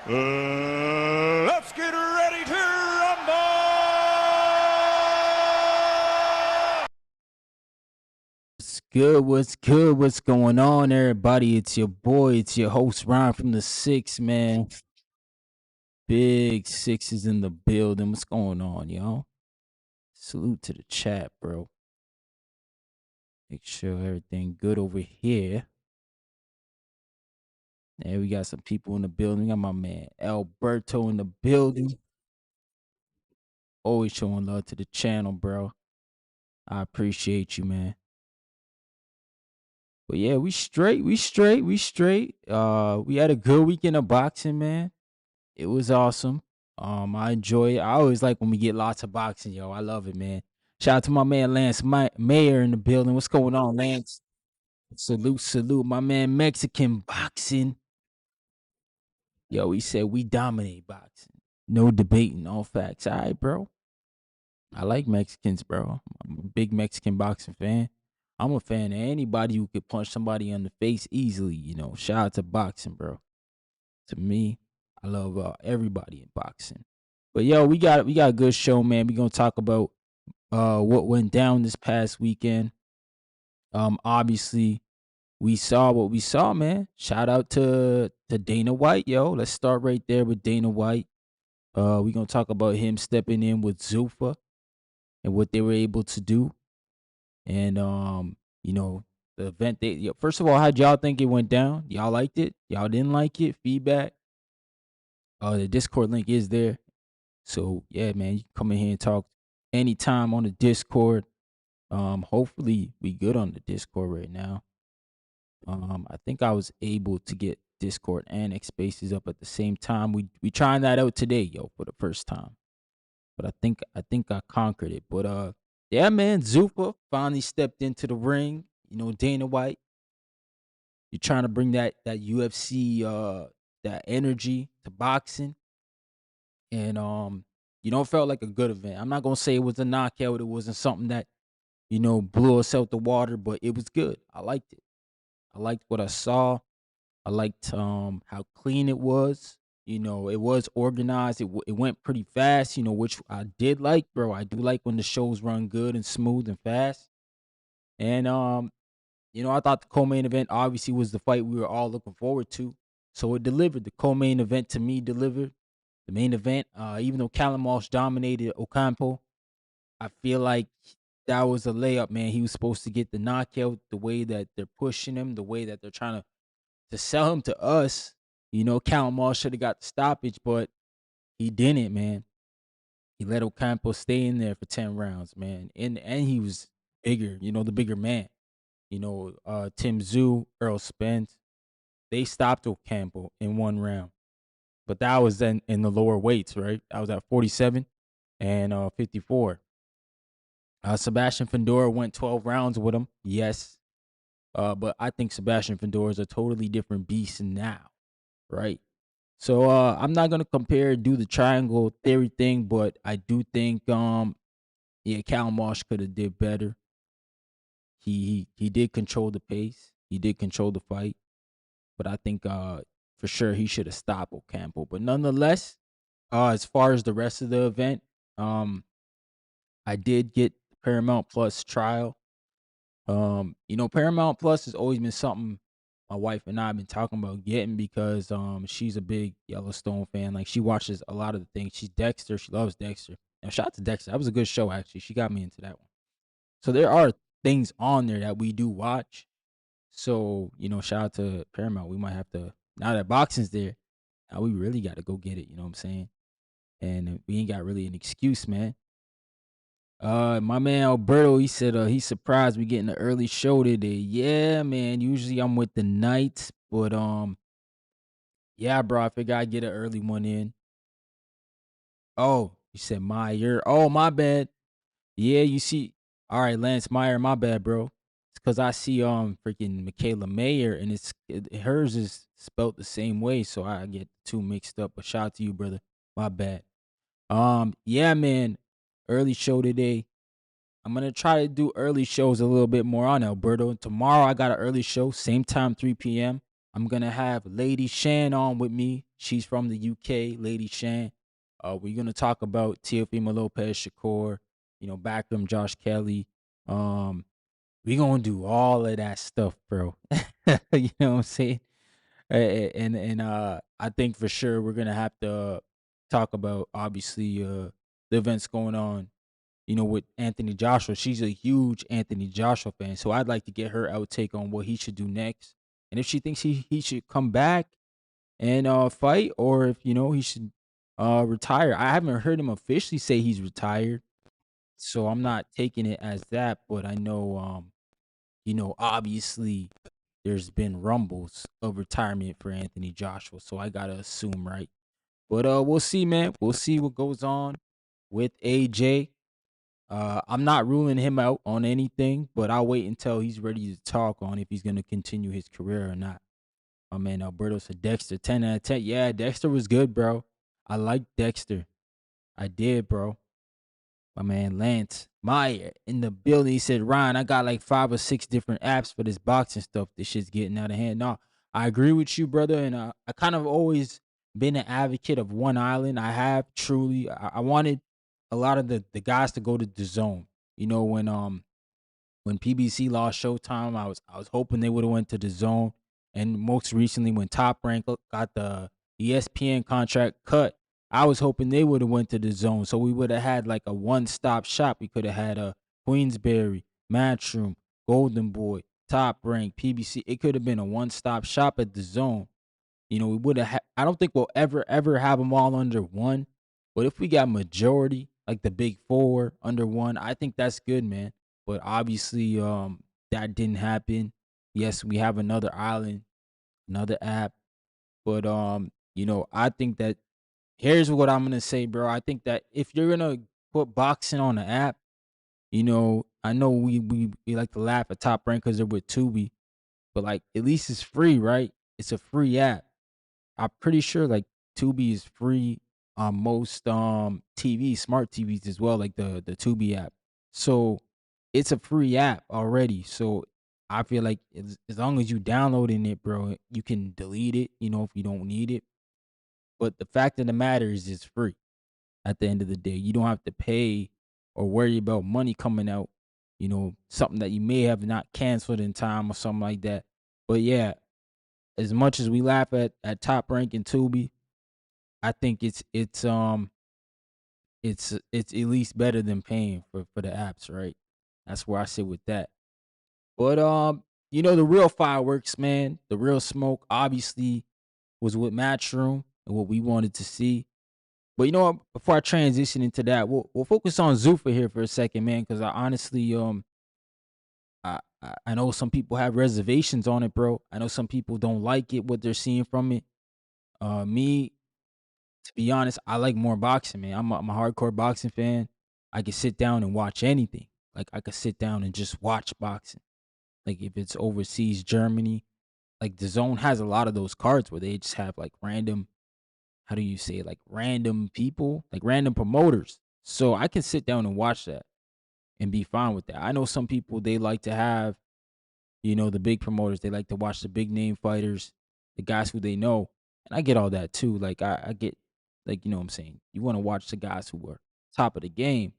Let's get ready to rumble! What's good? What's going on, everybody? It's your boy, it's your host, Ron from the Six, man. Big Sixes in the building. What's going on, y'all? Salute to the chat, bro. Make sure everything good over here. And we got some people in the building. We got my man Alberto in the building. Always showing love to the channel, bro. I appreciate you, man. But yeah, we straight. We had a good weekend of boxing, man. It was awesome. I enjoy it. I always like when we get lots of boxing, yo. I love it, man. Shout out to my man Lance Mayer in the building. What's going on, Lance? Salute, my man Mexican boxing. Yo, he said we dominate boxing. No debating, all facts. All right, bro. I like Mexicans, bro. I'm a big Mexican boxing fan. I'm a fan of anybody who could punch somebody in the face easily, you know. Shout out to boxing, bro. To me, I love everybody in boxing. But yo, we got a good show, man. We're gonna talk about what went down this past weekend. Obviously, we saw what we saw, man. Shout out to Dana White, yo. Let's start right there with Dana White. We're gonna talk about him stepping in with Zuffa and what they were able to do. And you know, the event first of all, how'd y'all think it went down? Y'all liked it? Y'all didn't like it? Feedback? The Discord link is there. So yeah, man, you can come in here and talk anytime on the Discord. Hopefully we good on the Discord right now. I think I was able to get Discord and X Spaces up at the same time. We trying that out today, yo, for the first time. But I think I conquered it. But yeah, man, Zuffa finally stepped into the ring. You know, Dana White. You're trying to bring that UFC that energy to boxing. And you know, it felt like a good event. I'm not gonna say it was a knockout. It wasn't something that, you know, blew us out the water, but it was good. I liked it. I liked what I saw. I liked how clean it was. You know, it was organized. It went pretty fast. You know, which I did like, bro. I do like when the shows run good and smooth and fast. And you know, I thought the co-main event obviously was the fight we were all looking forward to. So it delivered. The co-main event to me delivered. The main event, even though Callum Walsh dominated Ocampo, I feel like that was a layup, man. He was supposed to get the knockout. The way that they're pushing him, the way that they're trying to sell him to us. You know, Callum Walsh should have got the stoppage, but he didn't, man. He let Ocampo stay in there for 10 rounds, man. And he was bigger, you know, the bigger man. You know, Tim Tszyu, Earl Spence, they stopped Ocampo in 1 round. But that was then in the lower weights, right? I was at 47 and 54. Sebastian Fundora went 12 rounds with him, yes. But I think Sebastian Fundora is a totally different beast now, right? So I'm not gonna do the triangle theory thing, but I do think yeah, Callum Walsh could have did better. He did control the pace, he did control the fight, but I think for sure he should have stopped Ocampo. But nonetheless, as far as the rest of the event, I did get Paramount Plus trial. You know, Paramount Plus has always been something my wife and I have been talking about getting because she's a big Yellowstone fan. Like she watches a lot of the things. She's Dexter. She loves Dexter. Now shout out to Dexter. That was a good show actually. She got me into that one. So there are things on there that we do watch. So, you know, shout out to Paramount. We might have to, now that boxing's there, now we really got to go get it. You know what I'm saying? And we ain't got really an excuse, man. My man Alberto, he said he's surprised we getting an early show today. Yeah, man. Usually I'm with the nights, but yeah, bro. I figured I'd get an early one in. Oh, You said Meyer. Oh, my bad. Yeah, you see. All right, Lance Meyer. My bad, bro. It's because I see freaking Michaela Mayer, and hers is spelt the same way, so I get the two mixed up. But shout out to you, brother. My bad. Yeah, man. Early show today. I'm gonna try to do early shows a little bit more on Alberto. Tomorrow I got an early show, same time, 3 p.m. I'm gonna have Lady Shan on with me. She's from the UK, Lady Shan. We're gonna talk about Teofimo Lopez Shakur, Backroom Josh Kelly. We gonna do all of that stuff, bro. You know what I'm saying? And I think for sure we're gonna have to talk about obviously the events going on, with Anthony Joshua. She's a huge Anthony Joshua fan, so I'd like to get her outtake on what he should do next, and if she thinks he should come back and fight, or if he should retire. I haven't heard him officially say he's retired, so I'm not taking it as that. But I know, obviously there's been rumbles of retirement for Anthony Joshua, so I gotta assume, right? But we'll see, man. We'll see what goes on with AJ. I'm not ruling him out on anything, but I'll wait until he's ready to talk on if he's gonna continue his career or not. My man Alberto said Dexter 10 out of 10. Yeah, Dexter was good, bro. I liked Dexter. I did, bro. My man Lance Meyer in the building. He said, Ryan, I got like 5 or 6 different apps for this boxing stuff. This shit's getting out of hand. No, I agree with you, brother. And I kind of always been an advocate of one island. I have truly. I wanted a lot of the guys to go to the zone. When PBC lost Showtime, I was hoping they would have went to the zone. And most recently, when Top Rank got the ESPN contract cut, I was hoping they would have went to the zone, so we would have had like a one-stop shop. We could have had a Queensberry, Matchroom, Golden Boy, Top Rank, PBC. It could have been a one-stop shop at the zone. We would have. I don't think we'll ever have them all under one. But if we got majority, like the big four under one, I think that's good, man. But obviously, that didn't happen. Yes, we have another island, another app, but I think that here's what I'm gonna say, bro. I think that if you're gonna put boxing on the app, I know we like to laugh at Top Rank because they're with Tubi, but like at least it's free, right? It's a free app. I'm pretty sure like Tubi is free on most TV, smart TVs as well, like the Tubi app. So it's a free app already. So I feel like as long as you downloading it, bro, you can delete it, if you don't need it. But the fact of the matter is it's free at the end of the day. You don't have to pay or worry about money coming out, something that you may have not canceled in time or something like that. But yeah, as much as we laugh at Top Rank and Tubi, I think it's at least better than paying for the apps, right? That's where I sit with that. But the real fireworks, man, the real smoke, obviously, was with Matchroom and what we wanted to see. But you know what? Before I transition into that, we'll focus on Zuffa here for a second, man, because I honestly I know some people have reservations on it, bro. I know some people don't like it, what they're seeing from it. Me, to be honest, I like more boxing, man. I'm a hardcore boxing fan. I can sit down and watch anything. Like I could sit down and just watch boxing. Like if it's overseas, Germany, like the zone has a lot of those cards where they just have like random, how do you say it? Like random people, like random promoters. So I can sit down and watch that and be fine with that. I know some people they like to have, the big promoters. They like to watch the big name fighters, the guys who they know. And I get all that too. Like I get like, what I'm saying. You want to watch the guys who are top of the game.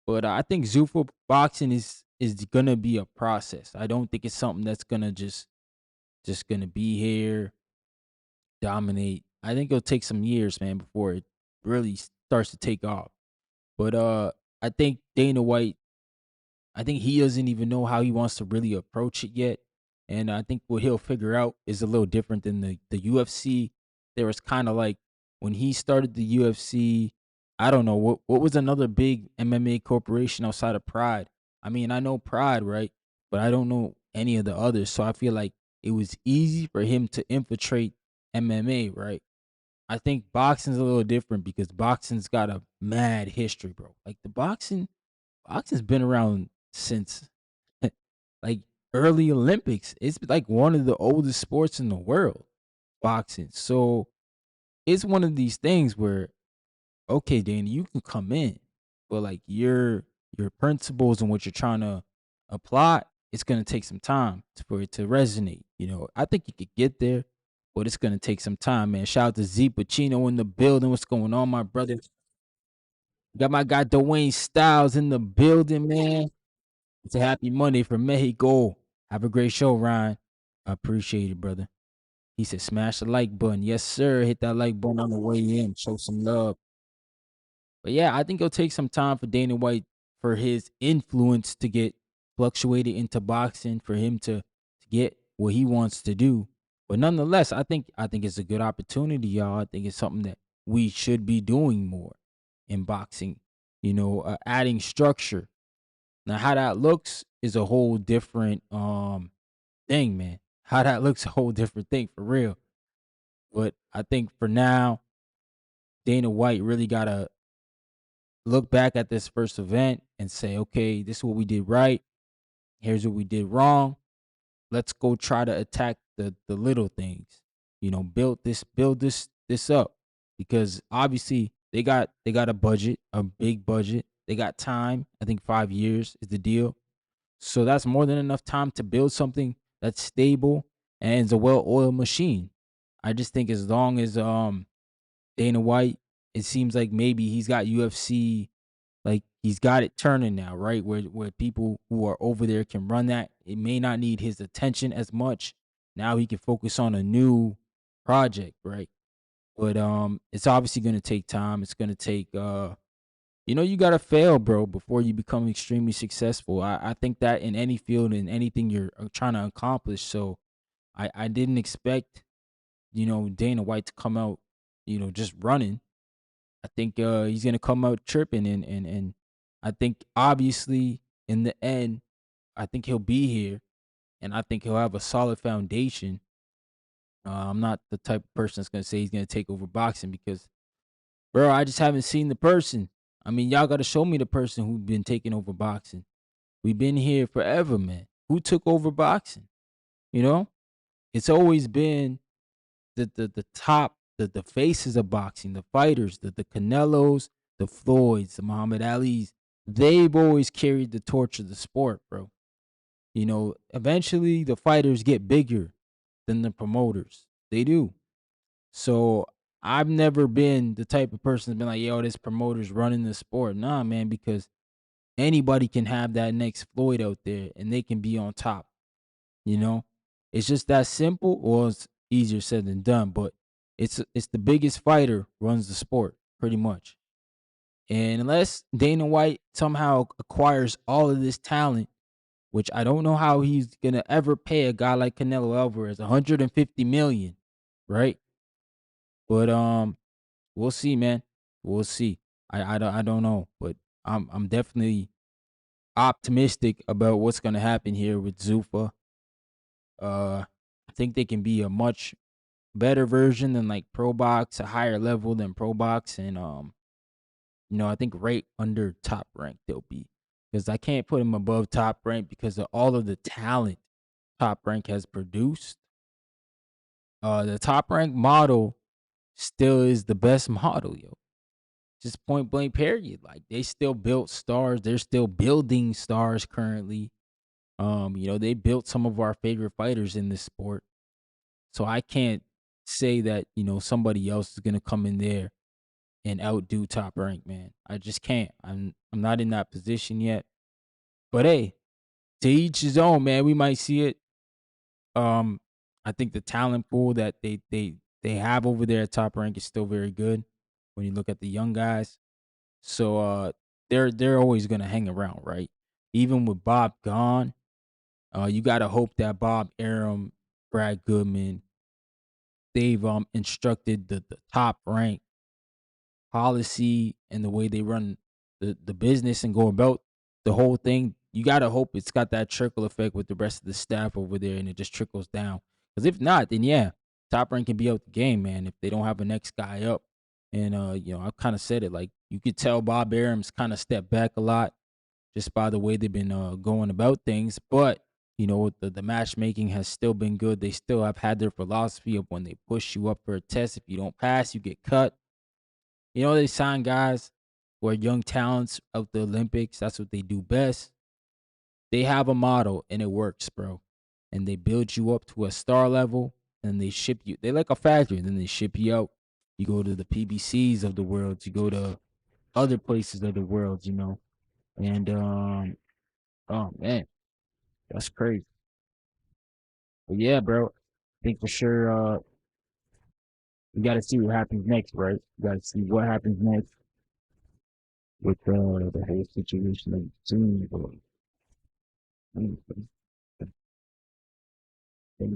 But I think Zuffa boxing is gonna be a process. I don't think it's something that's gonna just gonna be here, dominate. I think it'll take some years, man, before it really starts to take off. But I think Dana White, I think he doesn't even know how he wants to really approach it yet. And I think what he'll figure out is a little different than the UFC. There was kind of like when he started the UFC, I don't know what was another big MMA corporation outside of Pride. I mean, I know Pride, right? But I don't know any of the others. So I feel like it was easy for him to infiltrate MMA, right? I think boxing's a little different because boxing's got a mad history, bro. Like boxing's been around since like early Olympics. It's like one of the oldest sports in the world, boxing. So it's one of these things where, okay, Danny, you can come in, but like your principles and what you're trying to apply, it's gonna take some time for it to resonate. I think you could get there, but it's gonna take some time, man. Shout out to Z Pacino in the building. What's going on, my brother? Got my guy Dwayne Styles in the building, man. It's a happy Monday from Mexico. Have a great show, Ryan. I appreciate it, brother. He said, smash the like button. Yes, sir. Hit that like button on the way in. Show some love. But yeah, I think it'll take some time for Dana White for his influence to get fluctuated into boxing, for him to get what he wants to do. But nonetheless, I think it's a good opportunity, y'all. I think it's something that we should be doing more in boxing. Adding structure. Now, how that looks is a whole different thing, man. How that looks a whole different thing for real. But I think for now, Dana White really gotta look back at this first event and say, okay, this is what we did right. Here's what we did wrong. Let's go try to attack the little things. Build this up. Because obviously they got a budget, a big budget. They got time. I think 5 years is the deal. So that's more than enough time to build something that's stable and is a well-oiled machine. I just think as long as Dana White, it seems like maybe he's got UFC, like he's got it turning now, right? Where people who are over there can run that. It may not need his attention as much. Now he can focus on a new project, right? But it's obviously gonna take time. It's gonna take you gotta fail, bro, before you become extremely successful. I think that in any field, in anything you're trying to accomplish. So I didn't expect, Dana White to come out, just running. I think he's gonna come out tripping, and I think obviously in the end, I think he'll be here, and I think he'll have a solid foundation. I'm not the type of person that's gonna say he's gonna take over boxing because, bro, I just haven't seen the person. I mean, y'all got to show me the person who's been taking over boxing. We've been here forever, man. Who took over boxing? You know, it's always been the top, the faces of boxing, the fighters, the Canelos, the Floyds, the Muhammad Alis. They've always carried the torch of the sport, bro. Eventually the fighters get bigger than the promoters. They do. So I've never been the type of person that's been like, yo, this promoter's running the sport. Nah, man, because anybody can have that next Floyd out there and they can be on top. You know, it's just that simple. Or it's easier said than done, but it's the biggest fighter runs the sport pretty much. And unless Dana White somehow acquires all of this talent, which I don't know how he's gonna ever pay a guy like Canelo Alvarez 150 million, right? But we'll see, man. We'll see. I don't know, but I'm definitely optimistic about what's gonna happen here with Zuffa. I think they can be a much better version than like Pro Box, a higher level than Pro Box, and I think right under Top Rank they'll be, because I can't put them above Top Rank because of all of the talent Top Rank has produced. The Top Rank model still is the best model, yo. Just point blank period. Like they still built stars. They're still building stars currently. They built some of our favorite fighters in this sport. So I can't say that, somebody else is gonna come in there and outdo Top Rank, man. I just can't. I'm not in that position yet. But hey, to each his own, man. We might see it. Um, I think the talent pool that they have over there at Top Rank is still very good when you look at the young guys. So they're always gonna hang around, right? Even with Bob gone, you gotta hope that Bob Arum, Brad Goodman, they've instructed the top rank policy and the way they run the business and go about the whole thing. You gotta hope it's got that trickle effect with the rest of the staff over there and it just trickles down. Because if not, then yeah, top rank can be out the game, man, if they don't have a next guy up. And I kind of said it like you could tell Bob Arum's kind of stepped back a lot just by the way they've been going about things. But the matchmaking has still been good. They still have had their philosophy of when they push you up for a test. If you don't pass, you get cut. They sign guys who are young talents of the Olympics. That's what they do best. They have a model and it works, bro. And they build you up to a star level and they ship you. They like a factory and then they ship you out. You go to the PBCs of the world. You go to other places of the world. And oh man, that's crazy. But yeah, bro. I think for sure we got to see what happens next, right? We got to see what happens next with the whole situation of the team.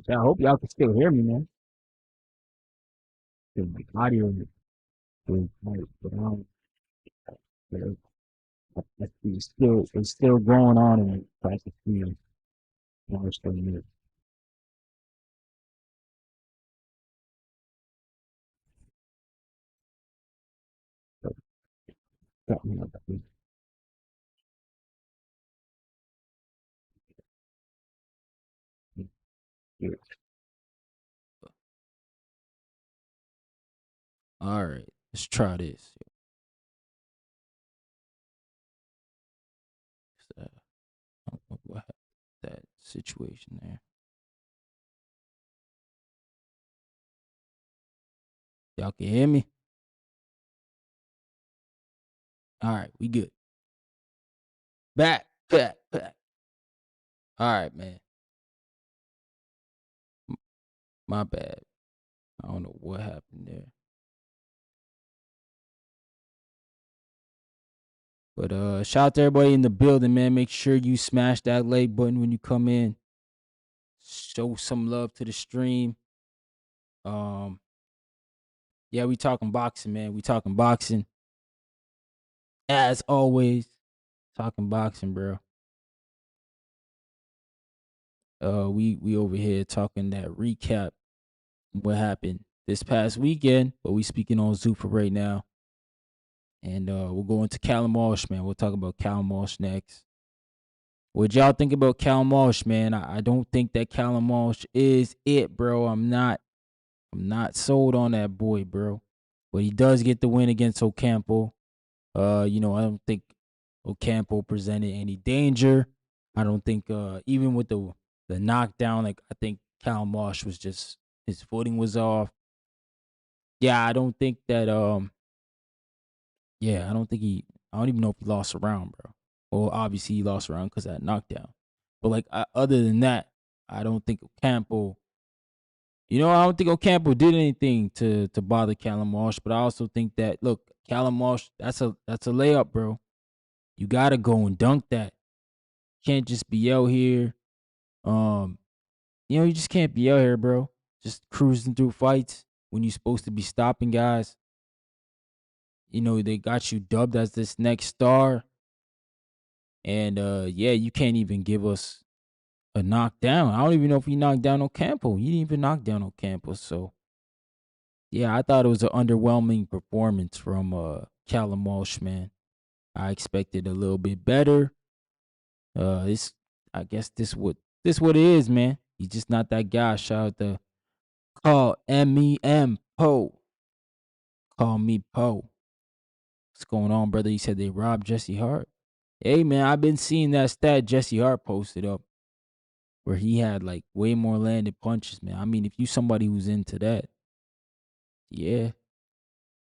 I hope y'all can still hear me, man. 'Cause the audio is like, but it's still going on in practice field. It's still here. So, something like that. Yeah. All right, let's try this. I don't know what happened to that situation there. Y'all can hear me? All right, we good. Back, back, back. All right, man. My bad. I don't know what happened there. But shout out to everybody in the building, man. Make sure you smash that like button when you come in. Show some love to the stream. Um, yeah, we talking boxing, man. We talking boxing. As always, talking boxing, bro. We over here talking that recap what happened this past weekend, but we speaking on Zuffa right now. And we'll go into Callum Walsh, man. We'll talk about Callum Walsh next. What y'all think about Callum Walsh, man? I don't think that Callum Walsh is it, bro. I'm not sold on that boy, bro. But he does get the win against Ocampo. I don't think Ocampo presented any danger. I don't think even with the knockdown, like I think Callum Walsh was just his footing was off. Yeah, I don't think that I don't think I don't even know if he lost a round, bro. Well, obviously he lost a round because of that knockdown. But like other than that, I don't think Ocampo. I don't think Ocampo did anything to bother Callum Walsh. But I also think that look, Callum Walsh, that's a layup, bro. You gotta go and dunk that. Can't just be out here. Um, you just can't be out here, bro. Just cruising through fights when you're supposed to be stopping guys. They got you dubbed as this next star. And you can't even give us a knockdown. I don't even know if he knocked down Ocampo. He didn't even knock down Ocampo. So yeah, I thought it was an underwhelming performance from Callum Walsh, man. I expected a little bit better. This I guess this what it is, man. He's just not that guy. Shout out to Call MEM Poe. Call me Poe. What's going on, brother? You said they robbed Jesse Hart. Hey man, I've been seeing that stat Jesse Hart posted up where he had like way more landed punches, man. I mean, if you somebody who's into that, yeah.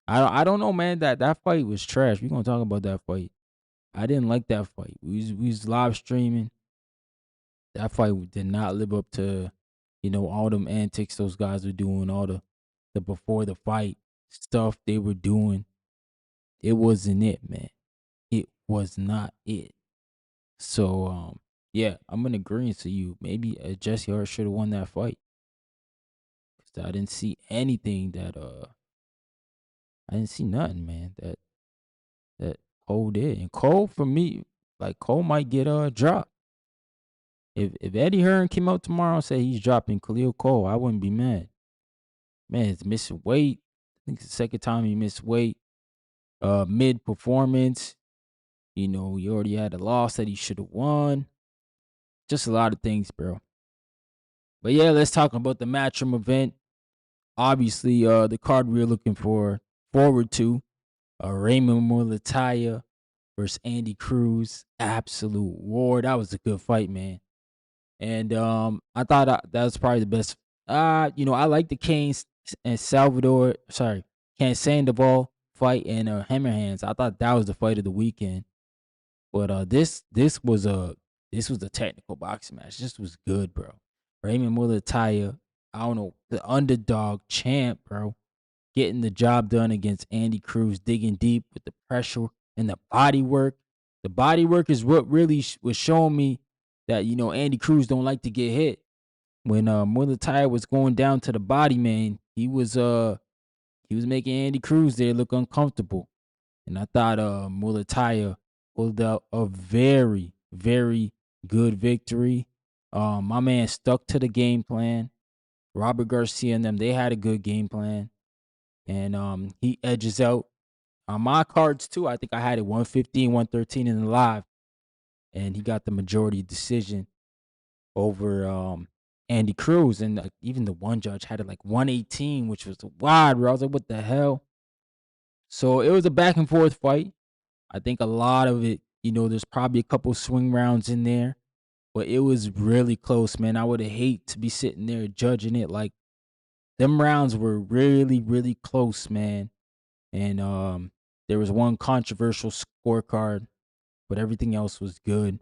I don't know, man. That fight was trash. We're gonna talk about that fight. I didn't like that fight. We was live streaming. That fight did not live up to, all them antics those guys were doing, all the before the fight stuff they were doing. It wasn't it, man. It was not it. So yeah, I'm in agreement to you. Maybe Jesse Hart should have won that fight. 'Cause I didn't see anything that I didn't see nothing, man. That Cole did. And Cole for me, like Cole might get a drop. If Eddie Hearn came out tomorrow and said he's dropping Khalil Cole, I wouldn't be mad. Man, it's missing weight. think it's the second time he missed weight. Mid performance, he already had a loss that he should have won. Just a lot of things, bro. But yeah, let's talk about the Matchroom event. Obviously, the card we're looking forward to, Raymond Muratalla versus Andy Cruz. Absolute war. That was a good fight, man. And I thought that was probably the best. I like the Canes and Can Sandoval fight and Hammerhands. I thought that was the fight of the weekend. But this was a technical boxing match. This was good, bro. Raymond Muratalla, I don't know, the underdog champ, bro, getting the job done against Andy Cruz, digging deep with the pressure and the body work. The body work is what really was showing me that Andy Cruz don't like to get hit. When Muratalla was going down to the body, man, he was making Andy Cruz there look uncomfortable. And I thought Muratalla pulled out a very, very good victory. My man stuck to the game plan. Robert Garcia and them, they had a good game plan. And he edges out on my cards too. I think I had it 115, 113 in the live. And he got the majority decision over Andy Cruz. And even the one judge had it like 118, which was wild, bro. I was like, what the hell? So it was a back and forth fight. I think a lot of it, there's probably a couple swing rounds in there, but it was really close, man. I would have hate to be sitting there judging it. Like, them rounds were really, really close, man. And there was one controversial scorecard, but everything else was good.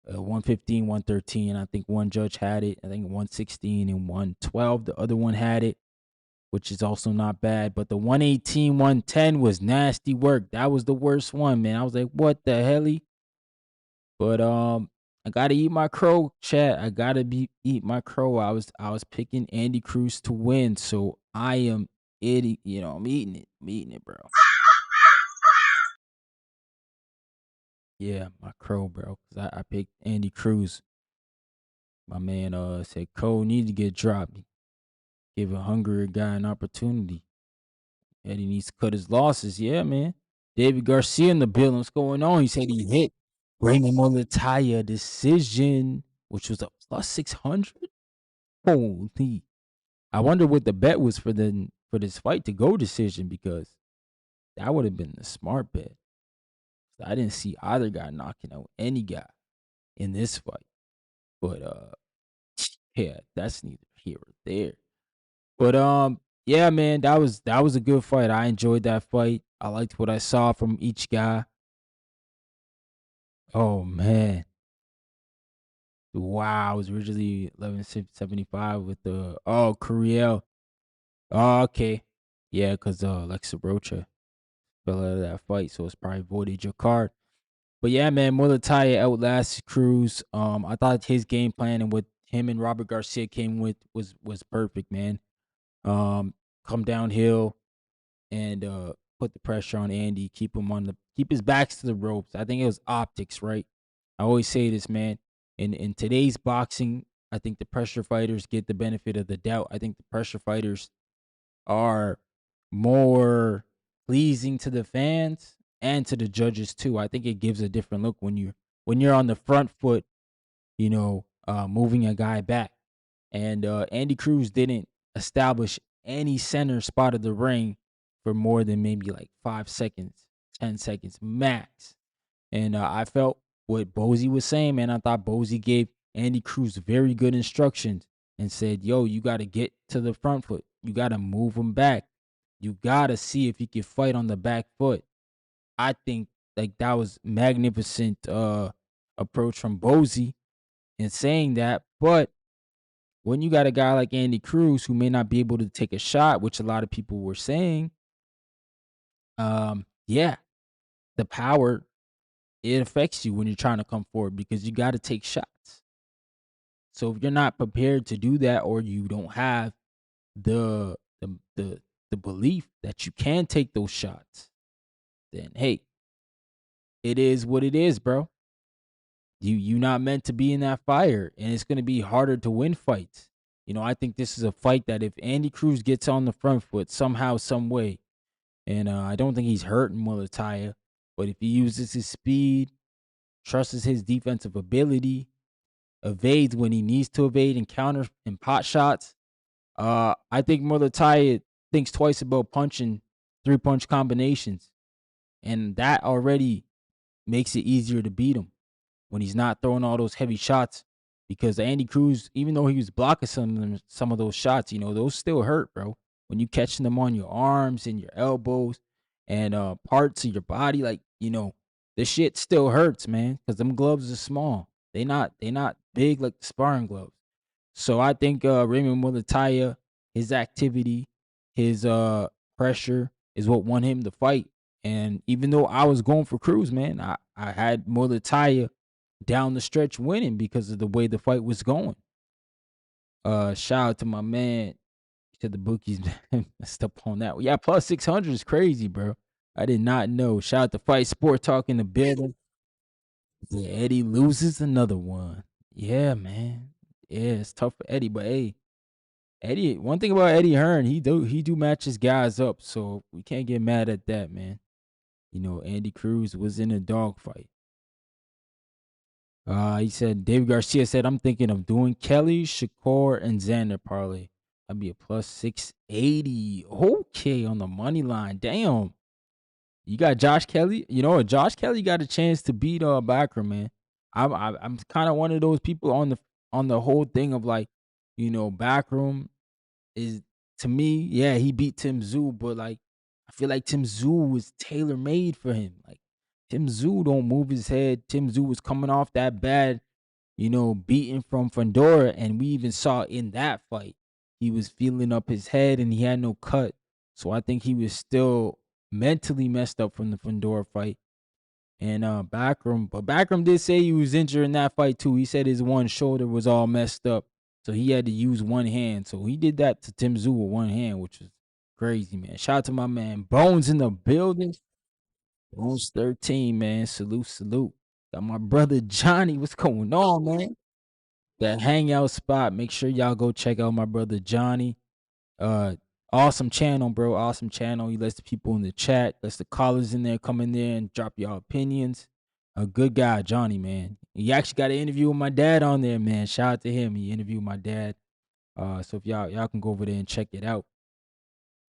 115, 113. I think one judge had it. I think 116 and 112. The other one had it, which is also not bad. But the 118, 110 was nasty work. That was the worst one, man. I was like, what the hell? But I gotta eat my crow, chat. I gotta eat my crow. I was picking Andy Cruz to win, so I am eating. I'm eating it. I'm eating it, bro. Yeah, my crow, bro. Cause I picked Andy Cruz. My man said Crow need to get dropped. Give a hungry guy an opportunity. Eddie needs to cut his losses. Yeah, man. David Garcia in the building. What's going on? He said he hit Raymond Muratalla decision, which was a plus 600. Holy. I wonder what the bet was for this fight to go decision, because that would have been the smart bet. I didn't see either guy knocking out any guy in this fight. But yeah, that's neither here or there. But yeah, man, that was a good fight. I enjoyed that fight. I liked what I saw from each guy. Oh man. Wow, it was originally 1175 with the Curiel. Oh, okay. Yeah, because Alexa Rocha fell out of that fight, so it's probably voided your card. But yeah, man, Mulataya outlasted Cruz. I thought his game plan and what him and Robert Garcia came with was perfect, man. Come downhill and put the pressure on Andy, keep his backs to the ropes. I think it was optics, right? I always say this, man. In today's boxing, I think the pressure fighters get the benefit of the doubt. I think the pressure fighters are more pleasing to the fans and to the judges too. I think it gives a different look when you're on the front foot, moving a guy back. And Andy Cruz didn't establish any center spot of the ring for more than maybe like 5 seconds, 10 seconds max. And I felt what Bozy was saying, man. I thought Bozy gave Andy Cruz very good instructions and said, yo, you got to get to the front foot. You got to move him back. You got to see if you can fight on the back foot. I think like that was magnificent approach from Bozy in saying that. But when you got a guy like Andy Cruz who may not be able to take a shot, which a lot of people were saying, yeah, the power, it affects you when you're trying to come forward because you got to take shots. So if you're not prepared to do that, or you don't have the the belief that you can take those shots, then hey, it is what it is, bro. You not meant to be in that fire, and it's gonna be harder to win fights. I think this is a fight that if Andy Cruz gets on the front foot somehow, some way, and I don't think he's hurting Mulataya, but if he uses his speed, trusts his defensive ability, evades when he needs to evade and counter and pot shots, I think Mulataya thinks twice about punching 3-punch combinations, and that already makes it easier to beat him when he's not throwing all those heavy shots. Because Andy Cruz, even though he was blocking some of those shots, those still hurt, bro. When you catching them on your arms and your elbows and parts of your body, like the shit still hurts, man. Because them gloves are small. They not big like the sparring gloves. So I think Raymond Mulataya, his activity, his pressure is what won him the fight. And even though I was going for Cruz, man, I had Mulataya down the stretch winning because of the way the fight was going. Shout out to my man. To the bookies messed up on that one. Yeah, plus 600 is crazy, bro. I did not know. Shout out to Fight Sport Talk in the building. Yeah, Eddie loses another one. Yeah, man. Yeah, it's tough for Eddie, but hey, Eddie. One thing about Eddie Hearn, he do match his guys up, so we can't get mad at that, man. Andy Cruz was in a dogfight. He said David Garcia said I'm thinking of doing Kelly, Shakur, and Xander parlay. That'd be a plus 680. Okay, on the money line. Damn. You got Josh Kelly. You know what? Josh Kelly got a chance to beat Backroom, man. I'm kind of one of those people on the whole thing of like, Backroom is to me, yeah, he beat Tim Tszyu, but like I feel like Tim Tszyu was tailor made for him. Like Tim Tszyu don't move his head. Tim Tszyu was coming off that bad, beating from Fandora, and we even saw in that fight he was feeling up his head and he had no cut. So I think he was still mentally messed up from the Fandora fight. And Backroom did say he was injured in that fight too. He said his one shoulder was all messed up, so he had to use one hand. So he did that to Tim Tszyu with one hand, which was crazy, man. Shout out to my man Bones in the building. Bones 13, man. Salute, salute. Got my brother Johnny. What's going on, man? That hangout spot. Make sure y'all go check out my brother Johnny. Uh, awesome channel, bro. Awesome channel. He lets the people in the chat, lets the callers in there come in there and drop y'all opinions. A good guy, Johnny, man. He actually got an interview with my dad on there, man. Shout out to him. He interviewed my dad. So if y'all can go over there and check it out.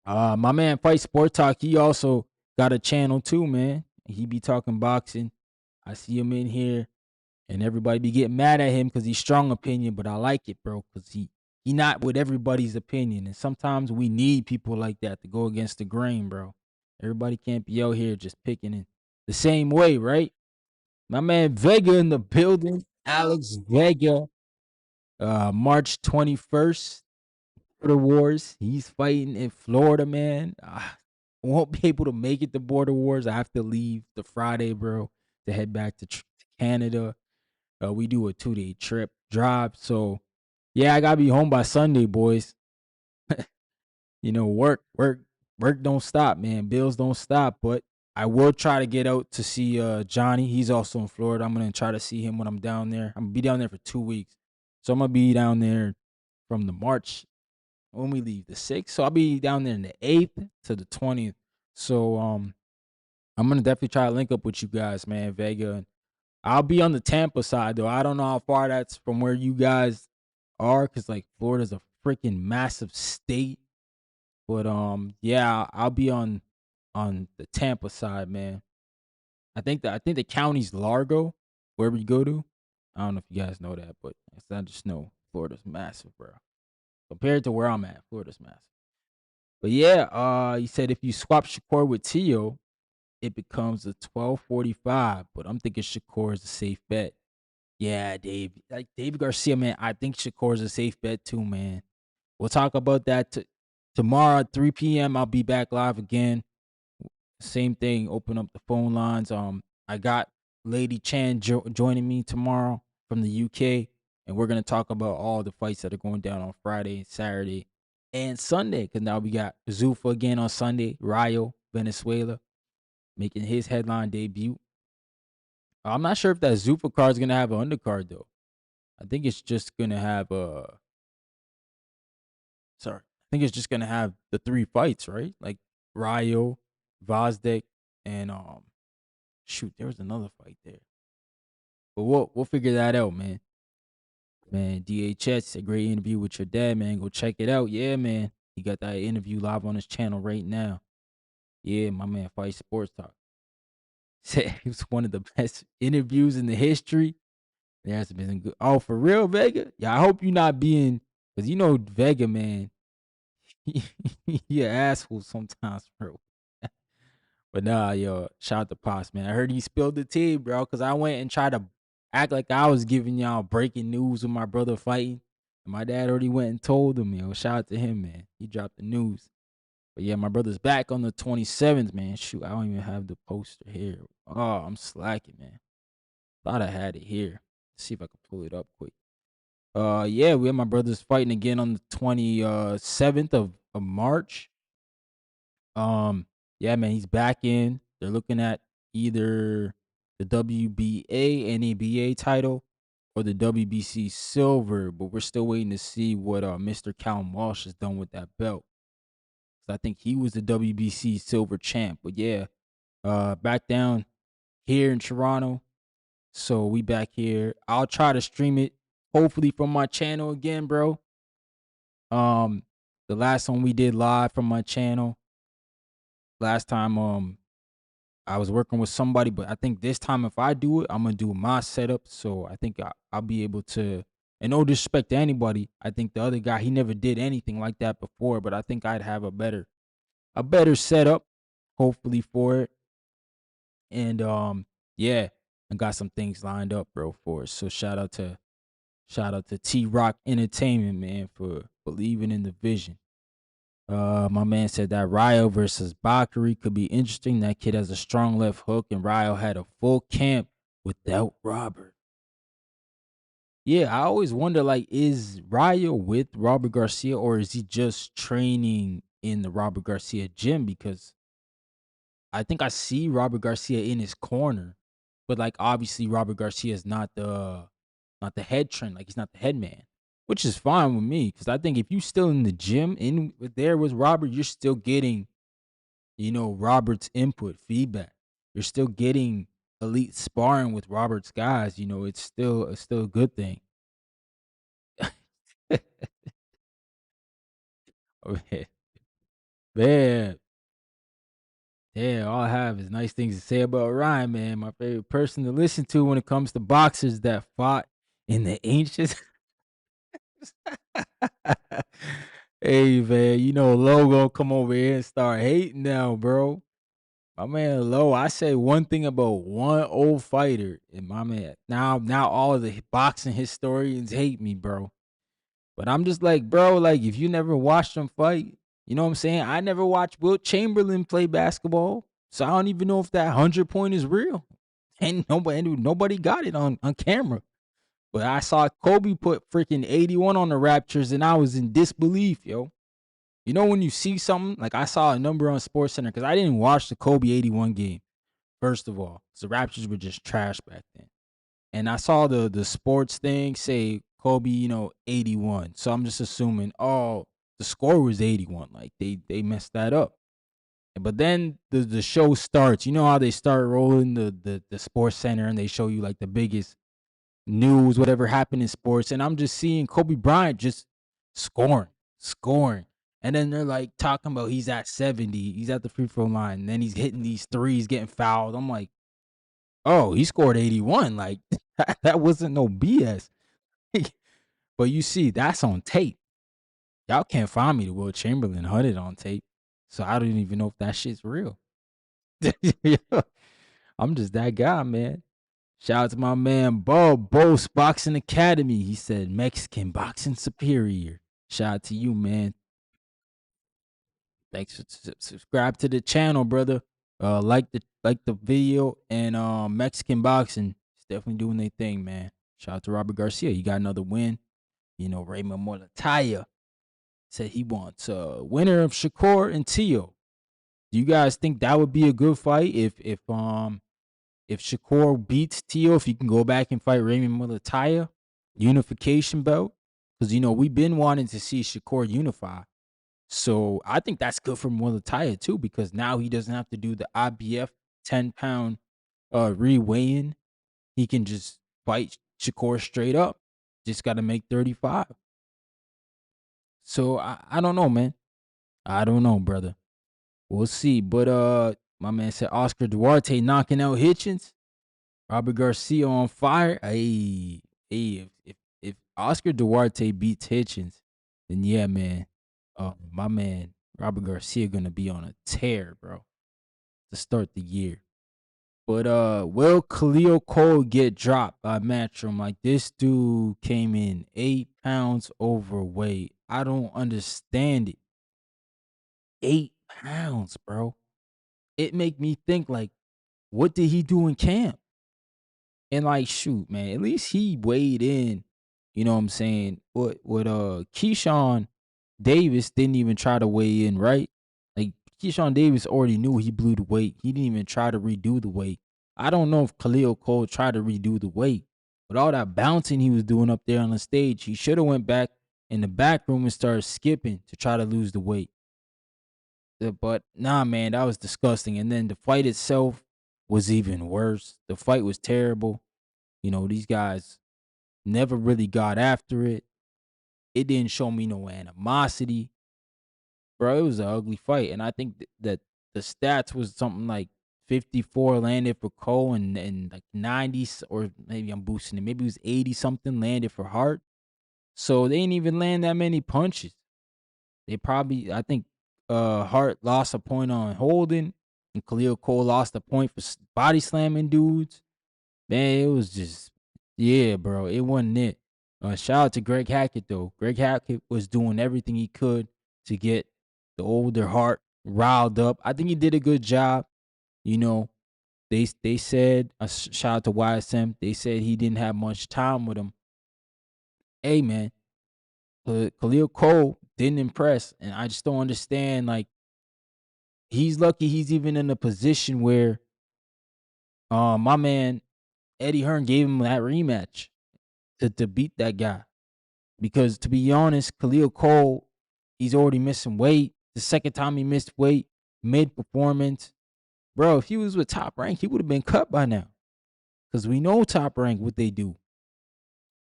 My man Fight Sport Talk, he also got a channel too, man. He be talking boxing. I see him in here. And everybody be getting mad at him because he's strong opinion, but I like it, bro, because he not with everybody's opinion. And sometimes we need people like that to go against the grain, bro. Everybody can't be out here just picking it the same way, right? My man Vega in the building. Alex Vega. March 21st. Border Wars. He's fighting in Florida, man. I won't be able to make it to Border Wars. I have to leave the Friday, bro, to head back to Canada. We do a 2-day trip drive. So yeah, I gotta be home by Sunday, boys. Work don't stop, man. Bills don't stop. But I will try to get out to see Johnny. He's also in Florida. I'm gonna try to see him when I'm down there. I'm gonna be down there for 2 weeks. So I'm gonna be down there from the March when we leave the 6th. So I'll be down there in the 8th to the 20th. So I'm gonna definitely try to link up with you guys, man, Vega. And I'll be on the Tampa side though. I don't know how far that's from where you guys are, because like Florida's a freaking massive state. But yeah, I'll be on the Tampa side, man. I think the county's Largo, where we go to. I don't know if you guys know that, but I just know Florida's massive, bro. Compared to where I'm at, Florida's massive. But yeah, he said if you swap Shakur with Tio, it becomes a 1245. But I'm thinking Shakur is a safe bet. Yeah, Dave. Like David Garcia, man, I think Shakur is a safe bet too, man. We'll talk about that tomorrow at 3 p.m. I'll be back live again. Same thing, open up the phone lines. I got Lady Chan joining me tomorrow from the UK, and we're gonna talk about all the fights that are going down on Friday, Saturday, and Sunday. Because now we got Zuffa again on Sunday. Rayo, Venezuela, making his headline debut. I'm not sure if that Zuffa card is gonna have an undercard though. I think it's just gonna have Sorry. I think it's just gonna have the 3 fights, right? Like Ryo, Vozdek, and shoot, there was another fight there. But we'll figure that out, man. Man, DHS, a great interview with your dad, man. Go check it out. Yeah, man. He got that interview live on his channel right now. Yeah, my man, Fight Sports Talk. Said it was one of the best interviews in the history. There has been good. Oh, for real, Vega? Yeah, I hope you're not being, because you know Vega, man. He an asshole sometimes, bro. But nah, yo, shout out to Pops, man. I heard he spilled the tea, bro, because I went and tried to act like I was giving y'all breaking news with my brother fighting. And my dad already went and told him, yo. Shout out to him, man. He dropped the news. But yeah, my brother's back on the 27th, man. Shoot, I don't even have the poster here. Oh, I'm slacking, man. Thought I had it here. Let's see if I can pull it up quick. Yeah, we have my brothers fighting again on the 27th of March. Yeah, man, he's back in. They're looking at either the WBA NABA title or the WBC silver, but we're still waiting to see what Mr. Callum Walsh has done with that belt. So I think he was the WBC silver champ. But yeah, back down here in Toronto. So we back here. I'll try to stream it hopefully from my channel again, bro. The last one we did live from my channel. Last time I was working with somebody, but I think this time if I do it, I'm gonna do my setup. So I think I'll be able to. And no disrespect to anybody, I think the other guy he never did anything like that before, but I think I'd have a better setup, hopefully for it. And yeah, I got some things lined up, bro, for us. So shout out to T Rock Entertainment, man, for believing in the vision. My man said that Ryo versus Bakary could be interesting. That kid has a strong left hook, and Ryo had a full camp without Robert. Yeah, I always wonder, like, is Ryo with Robert Garcia, or is he just training in the Robert Garcia gym? Because I think I see Robert Garcia in his corner, but like obviously Robert Garcia is not the head trainer, like he's not the head man, which is fine with me because I think if you still in the gym there with Robert, you're still getting Robert's input, feedback. You're still getting elite sparring with Robert's guys. It's still a good thing. Okay. Man, yeah, all I have is nice things to say about Ryan, man. My favorite person to listen to when it comes to boxers that fought in the ancient. Hey, man, Lo gonna come over here and start hating now, bro. My man Lo, I say one thing about one old fighter, and my man, now all the boxing historians hate me, bro. But I'm just like, bro, like if you never watched him fight, you know what I'm saying? I never watched Wilt Chamberlain play basketball, so I don't even know if that 100 point is real. And nobody got it on camera. But I saw Kobe put freaking 81 on the Raptors, and I was in disbelief, yo. You know when you see something, like I saw a number on SportsCenter, because I didn't watch the Kobe 81 game, first of all. So the Raptors were just trash back then. And I saw the sports thing say Kobe, 81. So I'm just assuming, oh, the score was 81. Like they messed that up. But then the show starts. You know how they start rolling the sports center and they show you like the biggest news, whatever happened in sports. And I'm just seeing Kobe Bryant just scoring, scoring. And then they're like talking about he's at 70. He's at the free throw line. And then he's hitting these threes, getting fouled. I'm like, oh, he scored 81. Like that wasn't no BS. But you see, that's on tape. Y'all can't find me the Will Chamberlain 100 on tape. So I don't even know if that shit's real. I'm just that guy, man. Shout out to my man Bob, Boast Boxing Academy. He said Mexican boxing superior. Shout out to you, man. Thanks for subscribe to the channel, brother. Like the video, and Mexican boxing is definitely doing their thing, man. Shout out to Robert Garcia. He got another win. Raymond Muratalla said he wants a winner of Shakur and Tio. Do you guys think that would be a good fight if Shakur beats Tio, if he can go back and fight Raymond Muratalla, unification belt? Because, we've been wanting to see Shakur unify. So I think that's good for Mulataya too, because now he doesn't have to do the IBF 10-pound re-weighing. He can just fight Shakur straight up. Just got to make 35. So I don't know, man. I don't know, brother. We'll see. But my man said Oscar Duarte knocking out Hitchens. Robert Garcia on fire. Hey, if Oscar Duarte beats Hitchens, then yeah, man. My man Robert Garcia gonna be on a tear, bro, to start the year. But will Khalil Cole get dropped by Matchroom? Like, this dude came in 8 pounds overweight. I don't understand it. 8 pounds, bro. It make me think, like, what did he do in camp? And like, shoot, man, at least he weighed in. You know what I'm saying? What Keyshawn Davis didn't even try to weigh in, right? Like, Keyshawn Davis already knew he blew the weight. He didn't even try to redo the weight. I don't know if Khalil Cole tried to redo the weight, but all that bouncing he was doing up there on the stage, he should have went back in the back room and started skipping to try to lose the weight. But nah, man, that was disgusting. And then the fight itself was even worse. The fight was terrible. These guys never really got after it. It didn't show me no animosity. Bro, it was an ugly fight. And I think that the stats was something like 54 landed for Cole and like 90, or maybe I'm boosting it. Maybe it was 80 something landed for Hart. So they didn't even land that many punches. I think Hart lost a point on holding, and Khalil Cole lost a point for body slamming dudes. Man, it was just, yeah, bro. It wasn't it. Shout out to Greg Hackett though. Greg Hackett was doing everything he could to get the older Hart riled up. I think he did a good job. You know, they said, shout out to YSM. They said he didn't have much time with him. Hey man, Khalil Cole didn't impress, and I just don't understand. Like, he's lucky he's even in a position where my man Eddie Hearn gave him that rematch to beat that guy. Because to be honest, Khalil Cole, he's already missing weight. The second time he missed weight, mid performance. Bro, if he was with Top Rank, he would have been cut by now. Because we know Top Rank what they do.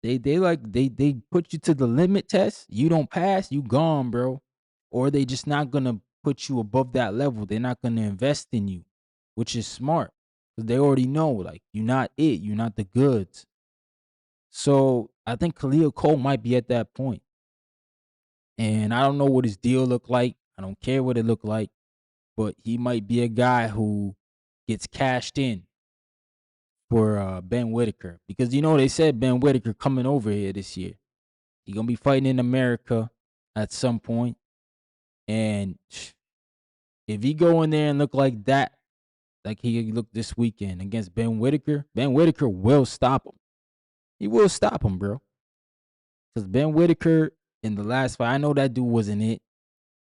They put you to the limit test. You don't pass, you gone, bro. Or they just not gonna put you above that level. They're not gonna invest in you, which is smart. Because they already know, like, you're not it, you're not the goods. So I think Khalil Cole might be at that point. And I don't know what his deal looked like. I don't care what it looked like, but he might be a guy who gets cashed in for Ben Whitaker, because they said Ben Whitaker coming over here this year. He gonna be fighting in America at some point, and if he go in there and look like that, like he looked this weekend against Ben Whitaker will stop him. He will stop him, bro. Because Ben Whitaker in the last fight, I know that dude wasn't it.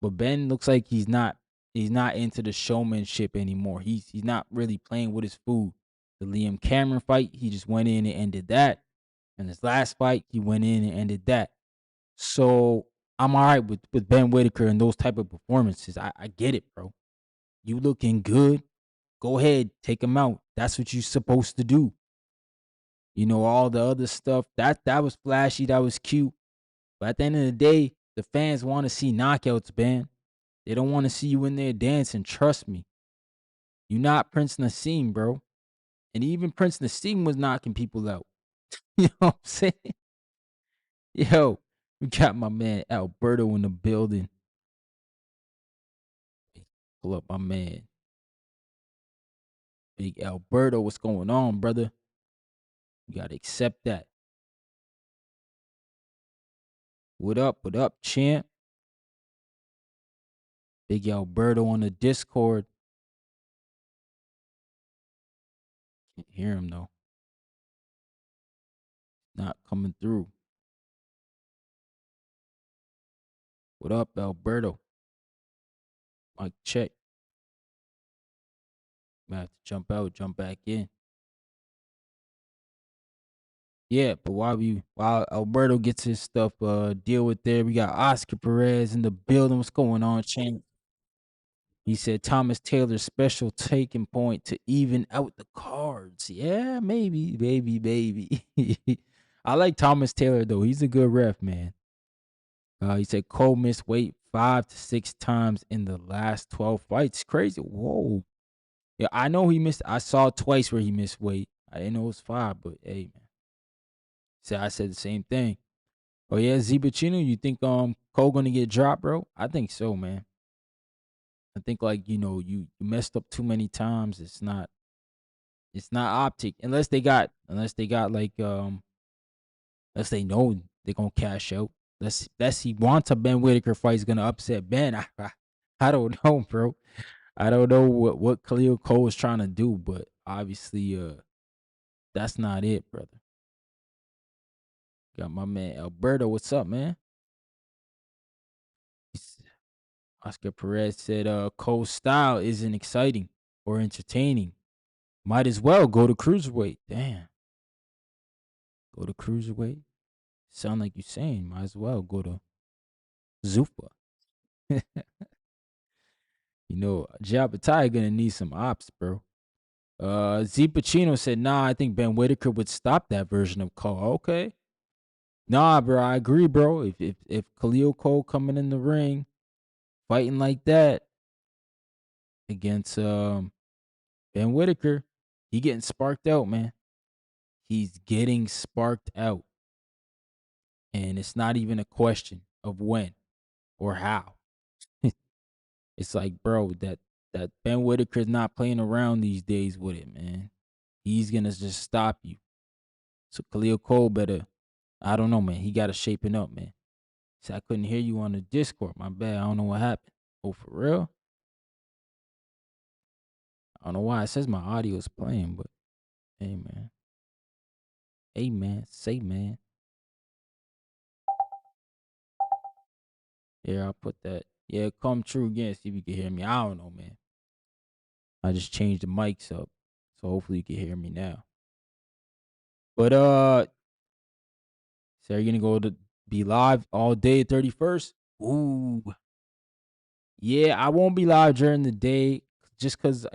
But Ben looks like he's not into the showmanship anymore. He's not really playing with his food. The Liam Cameron fight, he just went in and ended that. And his last fight, he went in and ended that. So I'm all right with Ben Whitaker and those type of performances. I get it, bro. You looking good. Go ahead, take him out. That's what you're supposed to do. All the other stuff, that was flashy, that was cute. But at the end of the day, the fans want to see knockouts, man. They don't want to see you in there dancing. Trust me. You're not Prince Nassim, bro. And even Prince Nassim was knocking people out. You know what I'm saying? Yo, we got my man Alberto in the building. Pull up my man. Big Alberto, what's going on, brother? You got to accept that. What up, champ? Big Alberto on the Discord. Can't hear him, though. Not coming through. What up, Alberto? Mic check. Might have to jump out, jump back in. Yeah, but while Alberto gets his stuff deal with there, we got Oscar Perez in the building. What's going on, Shane? He said Thomas Taylor's special taking point to even out the cards. Yeah, maybe. I like Thomas Taylor though. He's a good ref, man. He said Cole missed weight 5 to 6 times in the last 12 fights. Crazy. Whoa. Yeah, I know he missed. I saw twice where he missed weight. I didn't know it was 5, but hey, man. So I said the same thing. Oh yeah, Zibachino, you think Cole gonna get dropped, bro? I think so, man. I think like you messed up too many times. It's not optic unless they got like unless they know they're gonna cash out. Let's see. Wants a Ben Whitaker fight is gonna upset Ben. I don't know, bro. I don't know what Khalil Cole is trying to do, but obviously that's not it, brother. Got my man Alberto. What's up, man? He's- Oscar Perez said Cole's style isn't exciting or entertaining. Might as well go to cruiserweight. Damn. Go to cruiserweight. Sound like you saying might as well go to Zuffa. Jabatai gonna need some ops, bro. Z Pacino said, nah, I think Ben Whitaker would stop that version of Cole. Okay. Nah, bro, I agree, bro. If Khalil Cole coming in the ring, fighting like that against Ben Whitaker, he getting sparked out, man. He's getting sparked out. And it's not even a question of when or how. It's like, bro, that Ben Whitaker's not playing around these days with it, man. He's gonna just stop you. So Khalil Cole better, I don't know, man. He gotta shaping up, man. See, I couldn't hear you on the Discord. My bad. I don't know what happened. Oh, for real? I don't know why. It says my audio is playing, but hey, man. Hey, man. Say, man. Yeah, I'll put that. Yeah, come true again. See if you can hear me. I don't know, man. I just changed the mics up. So hopefully you can hear me now. But so you're gonna go to be live all day 31st? Ooh. Yeah, I won't be live during the day just cause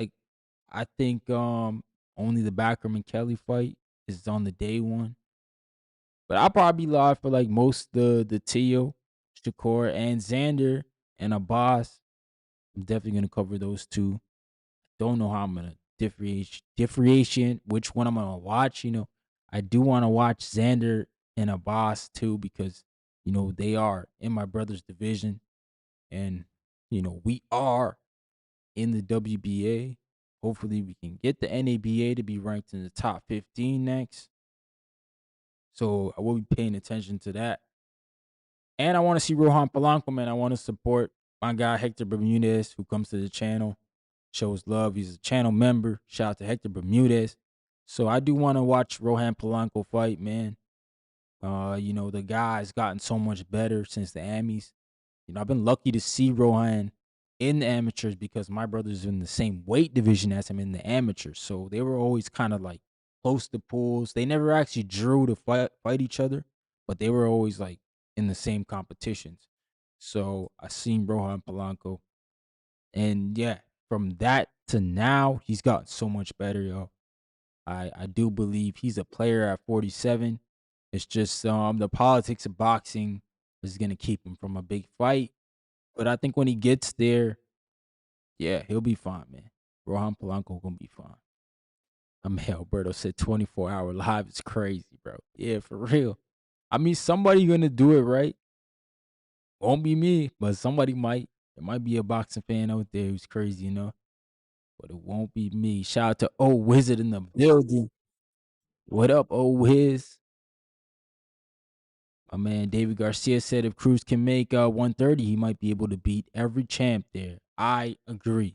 I think only the Backroom and Kelly fight is on the day one. But I'll probably be live for like most the Tio, Shakur, and Xander and Abbas. I'm definitely gonna cover those two. Don't know how I'm gonna differentiate which one I'm gonna watch. I do want to watch Xander and Abbas too because they are in my brother's division, and we are in the WBA. Hopefully, we can get the NABA to be ranked in the top 15 next. So I will be paying attention to that. And I want to see Rohan Polanco, man. I want to support my guy Hector Bermudez, who comes to the channel, shows love. He's a channel member. Shout out to Hector Bermudez. So I do want to watch Rohan Polanco fight, man. The guy's gotten so much better since the Amis. I've been lucky to see Rohan in the amateurs because my brother's in the same weight division as him in the amateurs. So they were always kind of like close to pools. They never actually drew to fight each other, but they were always like in the same competitions. So I seen Rohan Polanco. And yeah, from that to now, he's gotten so much better, yo. I do believe he's a player at 47. It's just the politics of boxing is gonna keep him from a big fight. But I think when he gets there, yeah, he'll be fine, man. Rohan Polanco gonna be fine. Alberto said 24-hour live is crazy, bro. Yeah, for real. I mean, somebody gonna do it, right? Won't be me, but somebody might. There might be a boxing fan out there who's crazy, but it won't be me. Shout out to old Wizard in the building. What up, old Wiz? My man David Garcia said if Cruz can make 130, he might be able to beat every champ there. I agree.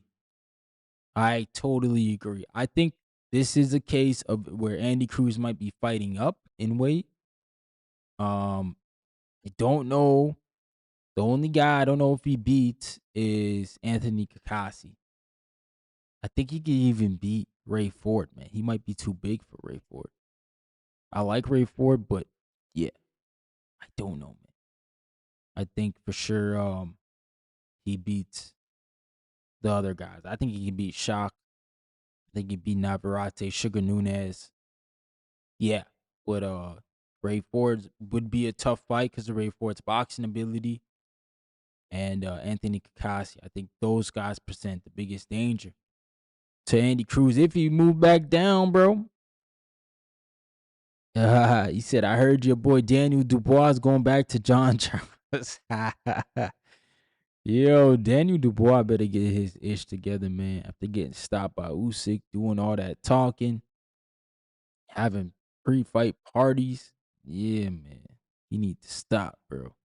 I totally agree. I think this is a case of where Andy Cruz might be fighting up in weight. I don't know. The only guy I don't know if he beats is Anthony Kakasi. I think he could even beat Ray Ford, man. He might be too big for Ray Ford. I like Ray Ford, but yeah, I don't know, man. I think for sure he beats the other guys. I think he can beat Shock. I think he beat Navarrete, Sugar Nunez. Yeah, but Ray Ford would be a tough fight because of Ray Ford's boxing ability and Anthony Kakashi. I think those guys present the biggest danger to Andy Cruz if he move back down, bro. He said, "I heard your boy Daniel Dubois is going back to John Charles." Yo, Daniel Dubois better get his ish together, man. After getting stopped by Usyk, doing all that talking, having pre-fight parties. Yeah, man. He need to stop, bro.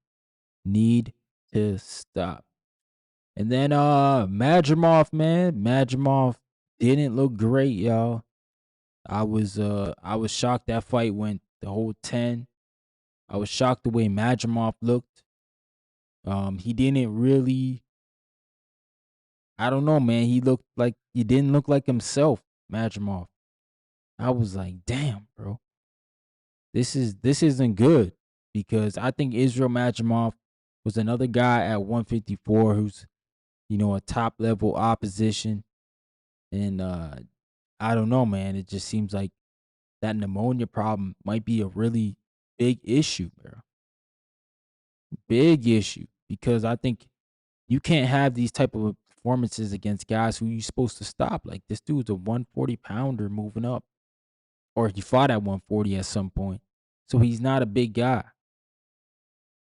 Need to stop. And then Madrimov, man. Madrimov didn't look great, y'all. I was shocked that fight went the whole 10. I was shocked the way Madrimov looked. He didn't really, I don't know, man. He didn't look like himself, Madrimov. I was like, damn, bro. This isn't good because I think Israel Madrimov was another guy at 154 who's, a top level opposition. And I don't know, man. It just seems like that pneumonia problem might be a really big issue, bro. Big issue because I think you can't have these type of performances against guys who you're supposed to stop. Like this dude's a 140 pounder moving up, or he fought at 140 at some point, so he's not a big guy.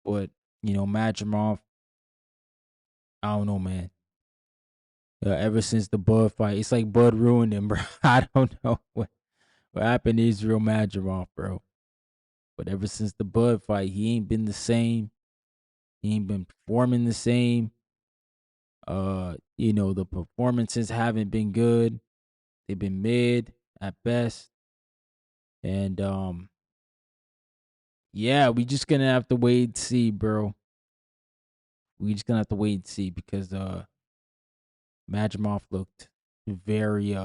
But Madrimov, I don't know, man. Ever since the Bud fight, it's like Bud ruined him, bro. I don't know what happened to Israel Madrimov, bro. But ever since the Bud fight, he ain't been the same. He ain't been performing the same. The performances haven't been good. They've been mid at best. And yeah, we just gonna have to wait and see, bro. We just gonna have to wait and see because Madrimov looked very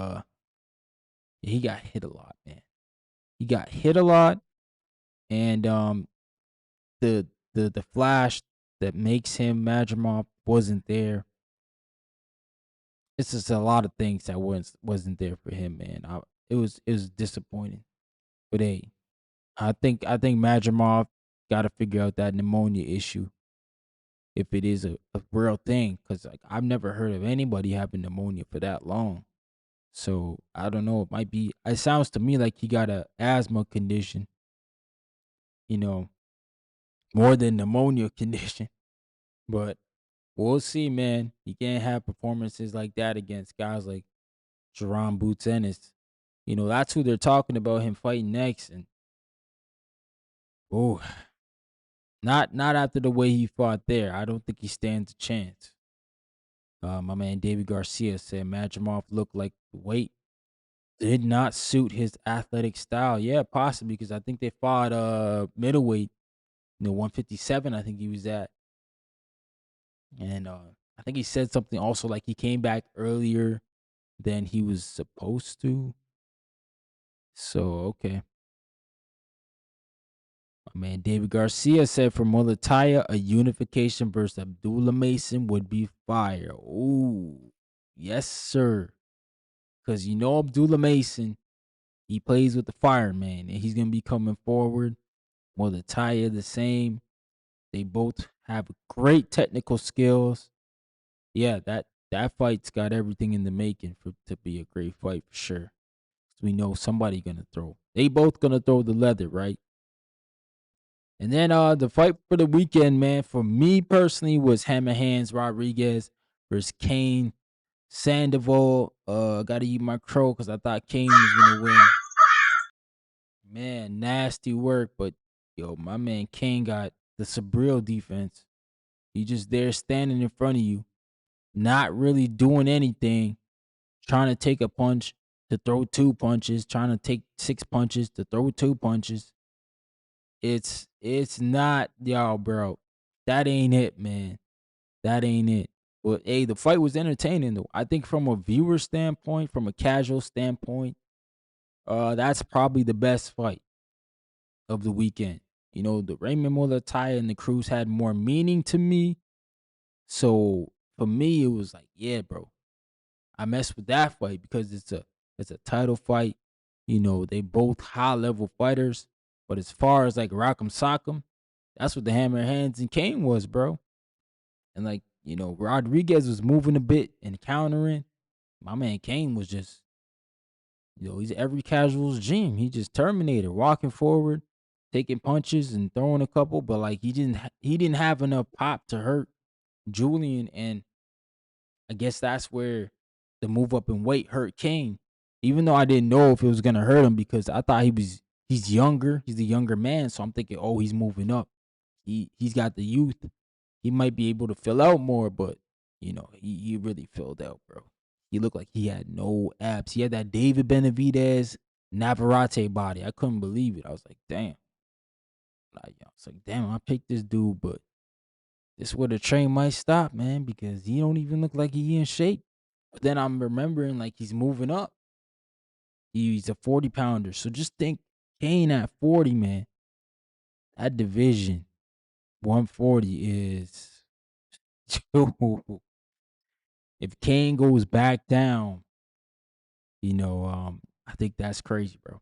he got hit a lot, man. He got hit a lot, and the the flash that makes him Madrimov wasn't there. It's just a lot of things that wasn't there for him, man. It was disappointing. But hey, I think Madrimov got to figure out that pneumonia issue if it is a real thing, because like I've never heard of anybody having pneumonia for that long. So I don't know. It might be. It sounds to me like he got a asthma condition. You know, more than pneumonia condition. But we'll see, man. You can't have performances like that against guys like Jerome Boots Ennis. That's who they're talking about him fighting next. And oh, not after the way he fought there. I don't think he stands a chance. My man David Garcia said Madrimov looked like the weight did not suit his athletic style. Yeah, possibly because I think they fought middleweight, 157. I think he was at, and I think he said something also like he came back earlier than he was supposed to. So okay. My man David Garcia said for Muratalla, a unification versus Abdullah Mason would be fire. Ooh, yes, sir. Because Abdullah Mason, he plays with the fireman, and he's gonna be coming forward. Muratalla the same. They both have great technical skills. Yeah, that fight's got everything in the making to be a great fight for sure. We know somebody gonna throw. They both gonna throw the leather, right? And then the fight for the weekend, man, for me personally was Hammer Hands Rodriguez versus Kane Sandoval. Gotta eat my crow because I thought Kane was gonna win. Man, nasty work, but yo, my man Kane got the Sabril defense. He just there standing in front of you, not really doing anything, trying to take a punch to throw two punches, trying to take six punches to throw two punches. It's not, y'all, bro. That ain't it, man. That ain't it. But hey, the fight was entertaining though. I think from a viewer standpoint, from a casual standpoint, that's probably the best fight. of the weekend. You know, the Raymond Muratalla and the Cruz had more meaning to me. So for me, it was like, yeah, bro, I mess with that fight because it's a title fight. You know, they both high level fighters. But as far as like Rock'em Sock'em, that's what the Hammer Hands and Kane was, bro. And like, you know, Rodriguez was moving a bit and countering. My man Kane was just, you know, he's every casual's dream. He just Terminator, walking forward, taking punches and throwing a couple, but like he didn't have enough pop to hurt Julian, and I guess that's where the move up in weight hurt Kane. Even though I didn't know if it was gonna hurt him because I thought he's younger, he's a younger man, so I'm thinking, oh, he's moving up. He's got the youth. He might be able to fill out more, but you know, he really filled out, bro. He looked like he had no abs. He had that David Benavidez Navarrete body. I couldn't believe it. I was like, damn. I was like, damn, I picked this dude, but this where the train might stop, man, because he don't even look like he in shape. But then I'm remembering like he's moving up. He's a 40 pounder. So just think Kane at 40, man. That division 140 is if Kane goes back down, you know, I think that's crazy, bro.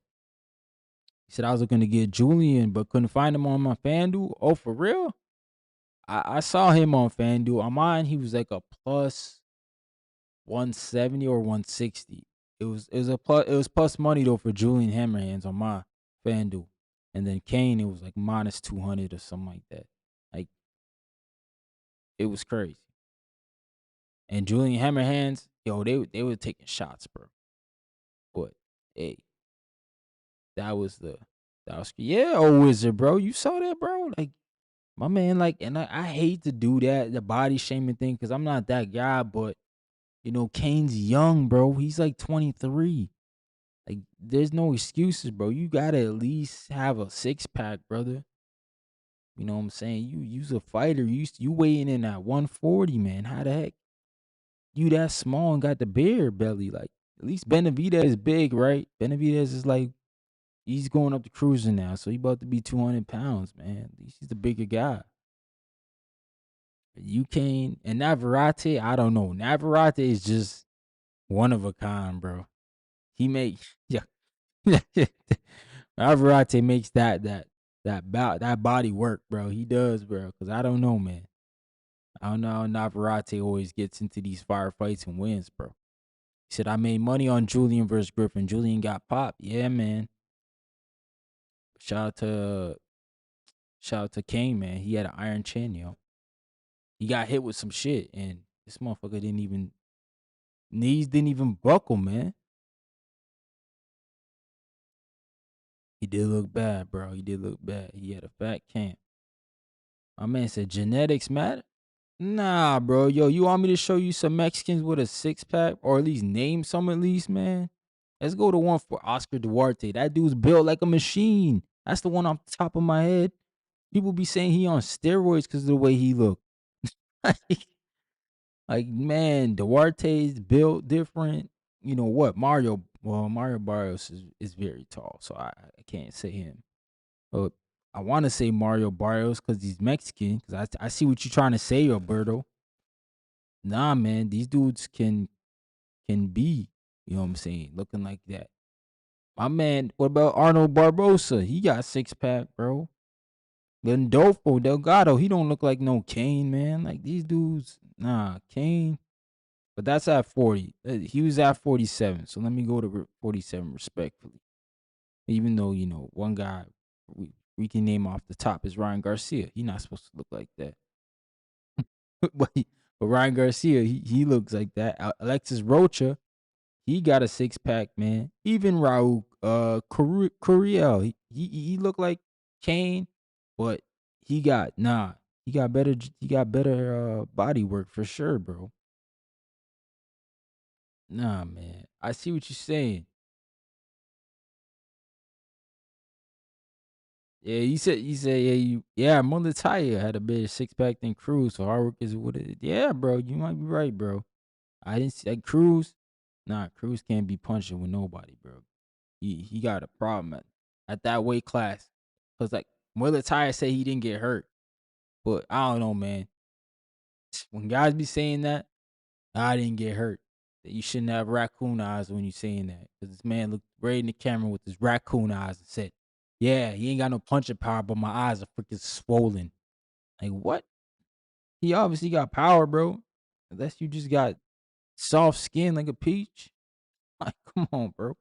He said I was looking to get Julian, but couldn't find him on my FanDuel. Oh, for real? I saw him on FanDuel. On mine, he was like a plus 170 or 160. It was plus money though for Julian Hammerhands on my FanDuel. And then Kane, it was like minus 200 or something like that. Like it was crazy. And Julian Hammerhands, yo, they were taking shots, bro. But hey, that was yeah, old wizard, bro. You saw that, bro? Like my man, like, and I hate to do that, the body shaming thing, because I'm not that guy, but you know, Kane's young, bro. He's like 23. Like, there's no excuses, bro. You gotta at least have a six pack, brother. You know what I'm saying? You's a fighter. You weighing in at 140, man. How the heck you that small and got the bear belly? Like, at least Benavidez is big, right? Benavidez is like he's going up to cruising now, so he about to be 200 pounds, man. At least he's the bigger guy. You can't and Navarrete, I don't know. Navarrete is just one of a kind, bro. He makes yeah. Navarrete makes that body work, bro. He does, bro. Cause I don't know, man. I don't know how Navarrete always gets into these firefights and wins, bro. He said I made money on Julian versus Griffin. Julian got popped. Yeah, man. Shout out to shout out to Kane, man. He had an iron chin, yo. He got hit with some shit, and this motherfucker knees didn't even buckle, man. He did look bad, bro. He did look bad. He had a fat camp. My man said genetics matter. Nah, bro. Yo, you want me to show you some Mexicans with a six pack, or at least name some at least, man? Let's go to one for Oscar Duarte. That dude's built like a machine. That's the one off the top of my head. People be saying he on steroids because of the way he look. Like, man, Duarte's built different. You know what? Mario Barrios is very tall, so I can't say him. But I want to say Mario Barrios because he's Mexican. Because I see what you're trying to say, Alberto. Nah, man, these dudes can be, you know what I'm saying, looking like that. My man, what about Arnold Barbosa? He got six pack, bro. Lindolfo Delgado, he don't look like no Kane, man. Like these dudes, nah, Kane. But that's at 40. He was at 47. So let me go to 47 respectfully. Even though, you know, one guy we can name off the top is Ryan Garcia. He's not supposed to look like that. but, but Ryan Garcia, he looks like that. Alexis Rocha, he got a six pack, man. Even Raul Curiel, he looked like Kane, but he got better body work for sure, bro. Nah, man. I see what you're saying. Yeah, you said yeah, Mulataya had a better six pack than Cruz, so hard work is what it. Yeah, bro, you might be right, bro. I didn't see like Cruz. Nah, Cruz can't be punching with nobody, bro. He got a problem at that weight class. Cause like Muratalla said he didn't get hurt, but I don't know, man. When guys be saying that, I didn't get hurt. That you shouldn't have raccoon eyes when you saying that. Cause this man looked right in the camera with his raccoon eyes and said, "Yeah, he ain't got no punching power, but my eyes are freaking swollen." Like what? He obviously got power, bro. Unless you just got soft skin like a peach. Like, come on, bro.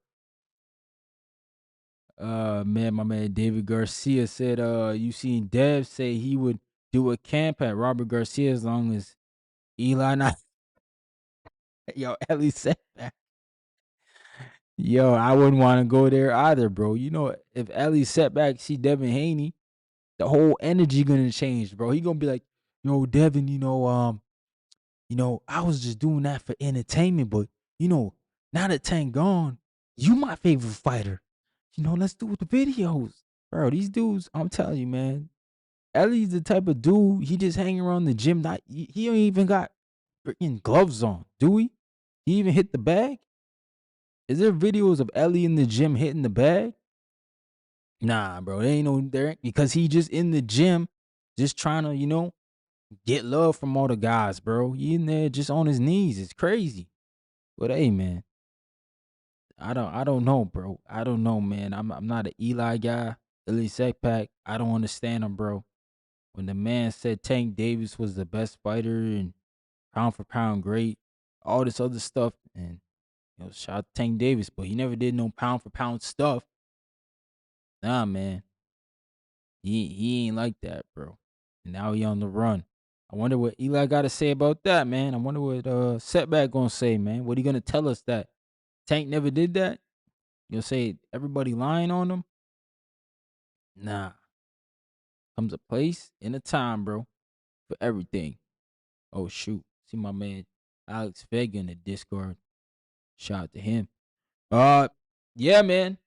Man, my man David Garcia said, you seen Dev say he would do a camp at Robert Garcia as long as Eli not yo, Ellie said that. Yo, I wouldn't want to go there either, bro. You know, if Ellie set back, see Devin Haney, the whole energy gonna change, bro. He gonna be like, yo, Devin, I was just doing that for entertainment, but now that Tank gone, you my favorite fighter. Let's do the videos. Bro, these dudes, I'm telling you, man. Ellie's the type of dude, he just hang around the gym. He don't even got freaking gloves on, do he? He even hit the bag? Is there videos of Ellie in the gym hitting the bag? Nah, bro, there ain't no there because he just in the gym, just trying to, get love from all the guys, bro. He in there just on his knees. It's crazy. But hey, man, I don't know, bro. I don't know, man. I'm not an Eli guy. Eli Sekpak, I don't understand him, bro. When the man said Tank Davis was the best fighter and pound for pound great, all this other stuff, and shout out to Tank Davis, but he never did no pound for pound stuff. Nah, man. He ain't like that, bro. And now he on the run. I wonder what Eli got to say about that, man. I wonder what Setback gonna say, man. What he gonna tell us that Tank never did that? You'll say everybody lying on him? Nah. Comes a place and a time, bro, for everything. Oh shoot. See my man Alex Vega in the Discord. Shout out to him. Yeah, man.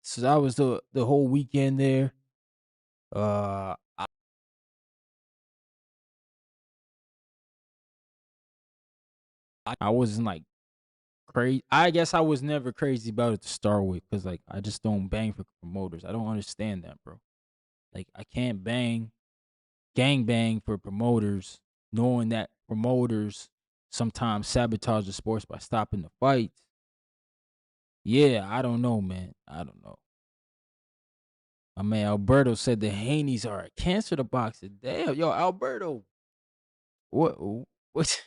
So that was the whole weekend there. Uh I wasn't like crazy. I guess I was never crazy about it to start with because like I just don't bang for promoters. I don't understand that, bro. Like I can't gang bang for promoters, knowing that promoters sometimes sabotage the sports by stopping the fights. Yeah, I don't know, man. I don't know. My man Alberto said the Haneys are a cancer to boxing. Damn, yo, Alberto, what what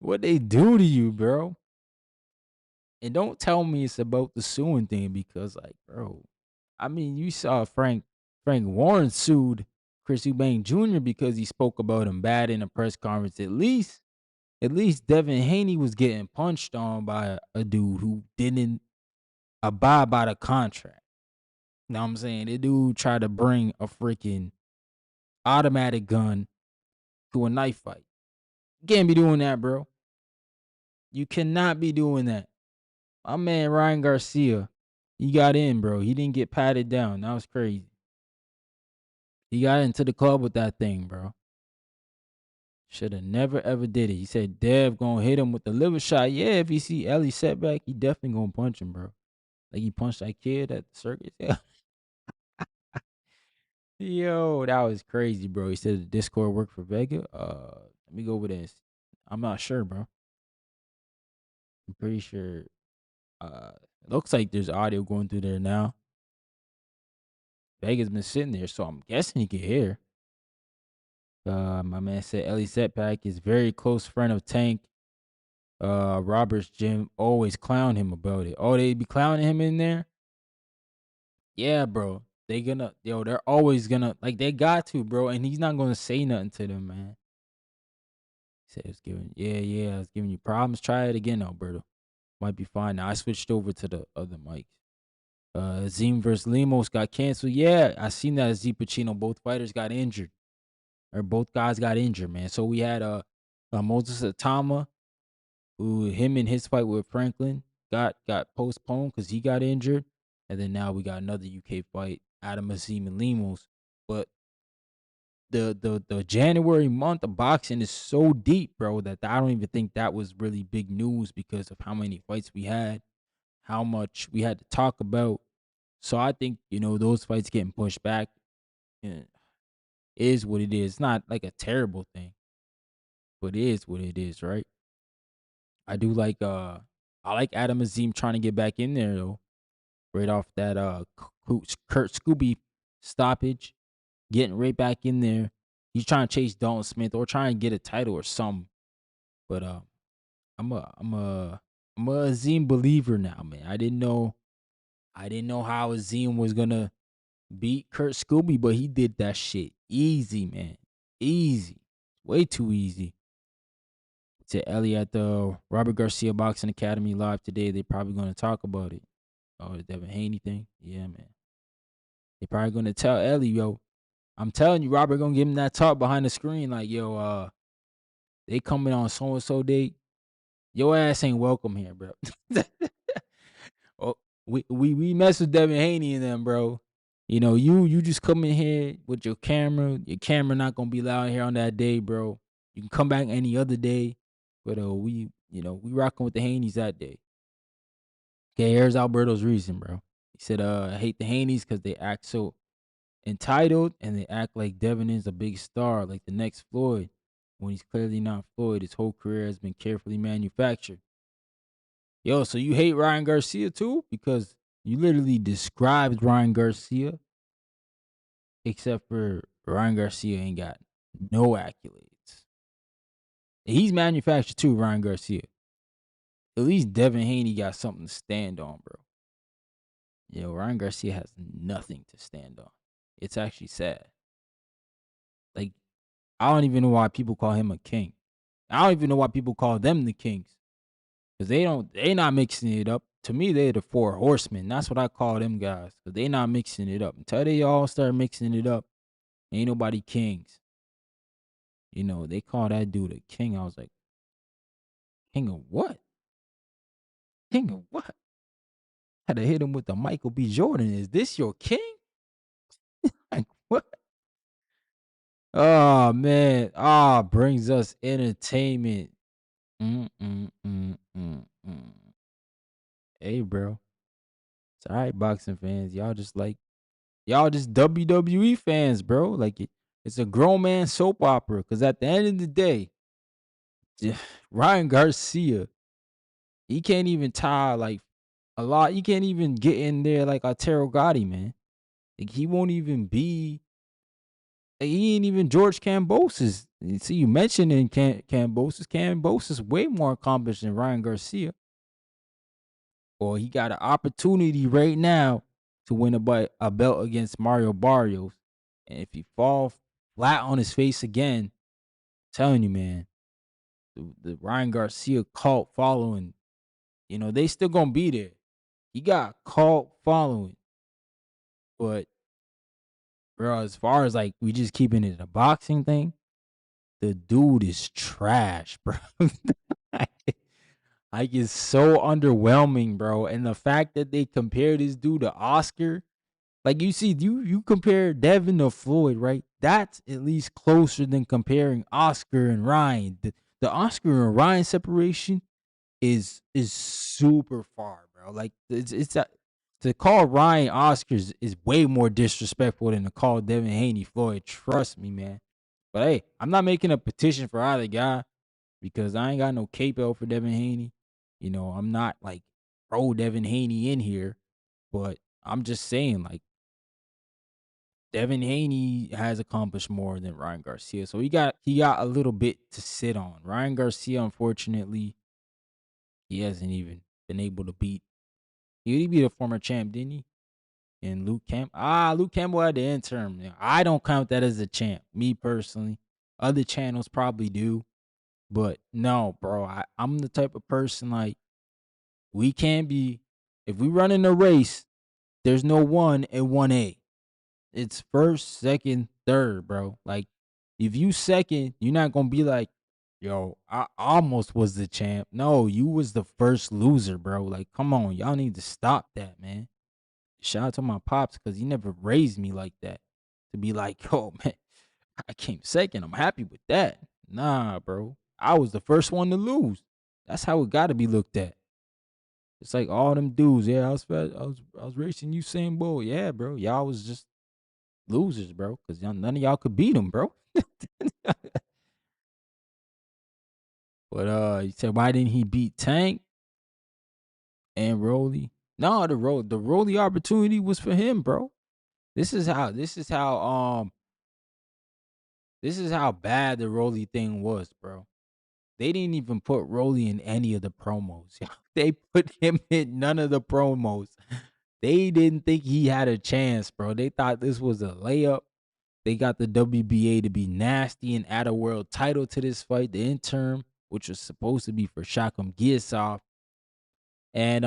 what they do to you, bro? And don't tell me it's about the suing thing because, like, bro, I mean, you saw Frank Warren sued Chris Eubank Jr. because he spoke about him bad in a press conference. At least Devin Haney was getting punched on by a dude who didn't abide by the contract. Know what I'm saying? The dude tried to bring a freaking automatic gun to a knife fight. You can't be doing that, bro. You cannot be doing that. My man Ryan Garcia, he got in, bro. He didn't get patted down. That was crazy. He got into the club with that thing, bro. Should have never ever did it. He said Dev gonna hit him with the liver shot. Yeah, if he see Ellie setback, he definitely gonna punch him, bro. Like he punched that kid at the circus. Yeah. Yo, that was crazy, bro. He said the Discord worked for Vega. Let me go over this. I'm not sure, bro. I'm pretty sure. It looks like there's audio going through there now. Vega's been sitting there, so I'm guessing he can hear. My man said Ellie Setback is very close friend of Tank. Robert's gym always clown him about it. Oh, they be clowning him in there? Yeah, bro. They're always gonna like they got to, bro, and he's not gonna say nothing to them, man. He said it's I was giving you problems. Try it again, Alberto. Might be fine now. I switched over to the other mics. Zim versus Limos got canceled. Yeah, I seen that Z Pacino. Both fighters got injured. Or both guys got injured, man. So we had Moses Atama, who him and his fight with Franklin got postponed because he got injured. And then now we got another UK fight, Adam Azim and Limos. But the January month of boxing is so deep, bro, that I don't even think that was really big news because of how many fights we had, how much we had to talk about. So I think, those fights getting pushed back eh, is what it is. It's not like a terrible thing, but it is what it is, right? I do like I like Adam Azim trying to get back in there though, right off that Kurt Scooby stoppage, getting right back in there. He's trying to chase Dalton Smith or trying to get a title or something. But I'm a Azim believer now, man. I didn't know how Azim was gonna beat Kurt Scooby, but he did that shit easy, man. Easy. Way too easy. To Ellie at the Robert Garcia Boxing Academy live today. They're probably gonna talk about it. Oh, the Devin Haney thing? Yeah, man. They probably gonna tell Ellie, yo. I'm telling you, Robert gonna give him that talk behind the screen, like, yo, they coming on so and so date. Your ass ain't welcome here, bro. Oh, we mess with Devin Haney and them, bro. You just come in here with your camera. Your camera not gonna be loud here on that day, bro. You can come back any other day, but we rocking with the Haneys that day. Okay, here's Alberto's reason, bro. He said, I hate the Haneys because they act so entitled and they act like Devin is a big star, like the next Floyd, when he's clearly not Floyd. His whole career has been carefully manufactured. Yo, so you hate Ryan Garcia too? Because you literally described Ryan Garcia, except for Ryan Garcia ain't got no accolades. He's manufactured too, Ryan Garcia. At least Devin Haney got something to stand on, bro. Ryan Garcia has nothing to stand on. It's actually sad. Like, I don't even know why people call him a king. I don't even know why people call them the kings. Cause they not mixing it up. To me, they're the four horsemen. That's what I call them guys. Cause they not mixing it up. Until they all start mixing it up, ain't nobody kings. They call that dude a king. I was like, king of what? King of what? Had to hit him with the Michael B. Jordan. Is this your king? Like what? Oh man. Brings us entertainment. Mm, mm, mm, mm, mm. Hey, bro. It's all right, boxing fans. Y'all just WWE fans, bro. Like it's a grown man soap opera. Cause at the end of the day, Ryan Garcia, he can't even tie like a lot. He can't even get in there like Arturo Gotti, man. Like he won't even be. Like, he ain't even George Kambosos. See, you mentioned in Kambosos. Kambosos way more accomplished than Ryan Garcia. Or he got an opportunity right now to win a belt against Mario Barrios. And if he fall flat on his face again, I'm telling you, man, the Ryan Garcia cult following, they still gonna be there. He got cult following. But bro, as far as like we just keeping it a boxing thing, the dude is trash, bro. Like it's so underwhelming, bro. And the fact that they compare this dude to Oscar, like you see, you compare Devin to Floyd, right? That's at least closer than comparing Oscar and Ryan. The Oscar and Ryan separation is super far, bro. Like it's to call Ryan Oscars is way more disrespectful than to call Devin Haney Floyd. Trust me, man. But hey, I'm not making a petition for either guy because I ain't got no capo for Devin Haney. I'm not like pro Devin Haney in here, but I'm just saying like Devin Haney has accomplished more than Ryan Garcia. So he got a little bit to sit on. Ryan Garcia, unfortunately, he hasn't even been able to beat. He beat a former champ, didn't he? And Luke Campbell. Luke Campbell had the interim. I don't count that as a champ, me personally. Other channels probably do. But no, bro. I'm the type of person like we can't be if we run in a race, there's no 1 and 1A. It's first, second, third, bro. Like, if you second, you're not gonna be like, yo, I almost was the champ. No, you was the first loser, bro. Like, come on, y'all need to stop that, man. Shout out to my pops because he never raised me like that. To be like, oh man, I came second. I'm happy with that. Nah, bro. I was the first one to lose. That's how it gotta be looked at. It's like all them dudes. Yeah, I was fat. I was racing Usain Bolt. Yeah, bro. Y'all was just losers, bro. Cause none of y'all could beat him, bro. But you said why didn't he beat Tank and Rolly? No, the Rolly opportunity was for him, bro. This is how bad the Rolly thing was, bro. They didn't even put Rolly in any of the promos. They put him in none of the promos. They didn't think he had a chance, bro. They thought this was a layup. They got the WBA to be nasty and add a world title to this fight, the interim, which was supposed to be for Shakum Giasov. And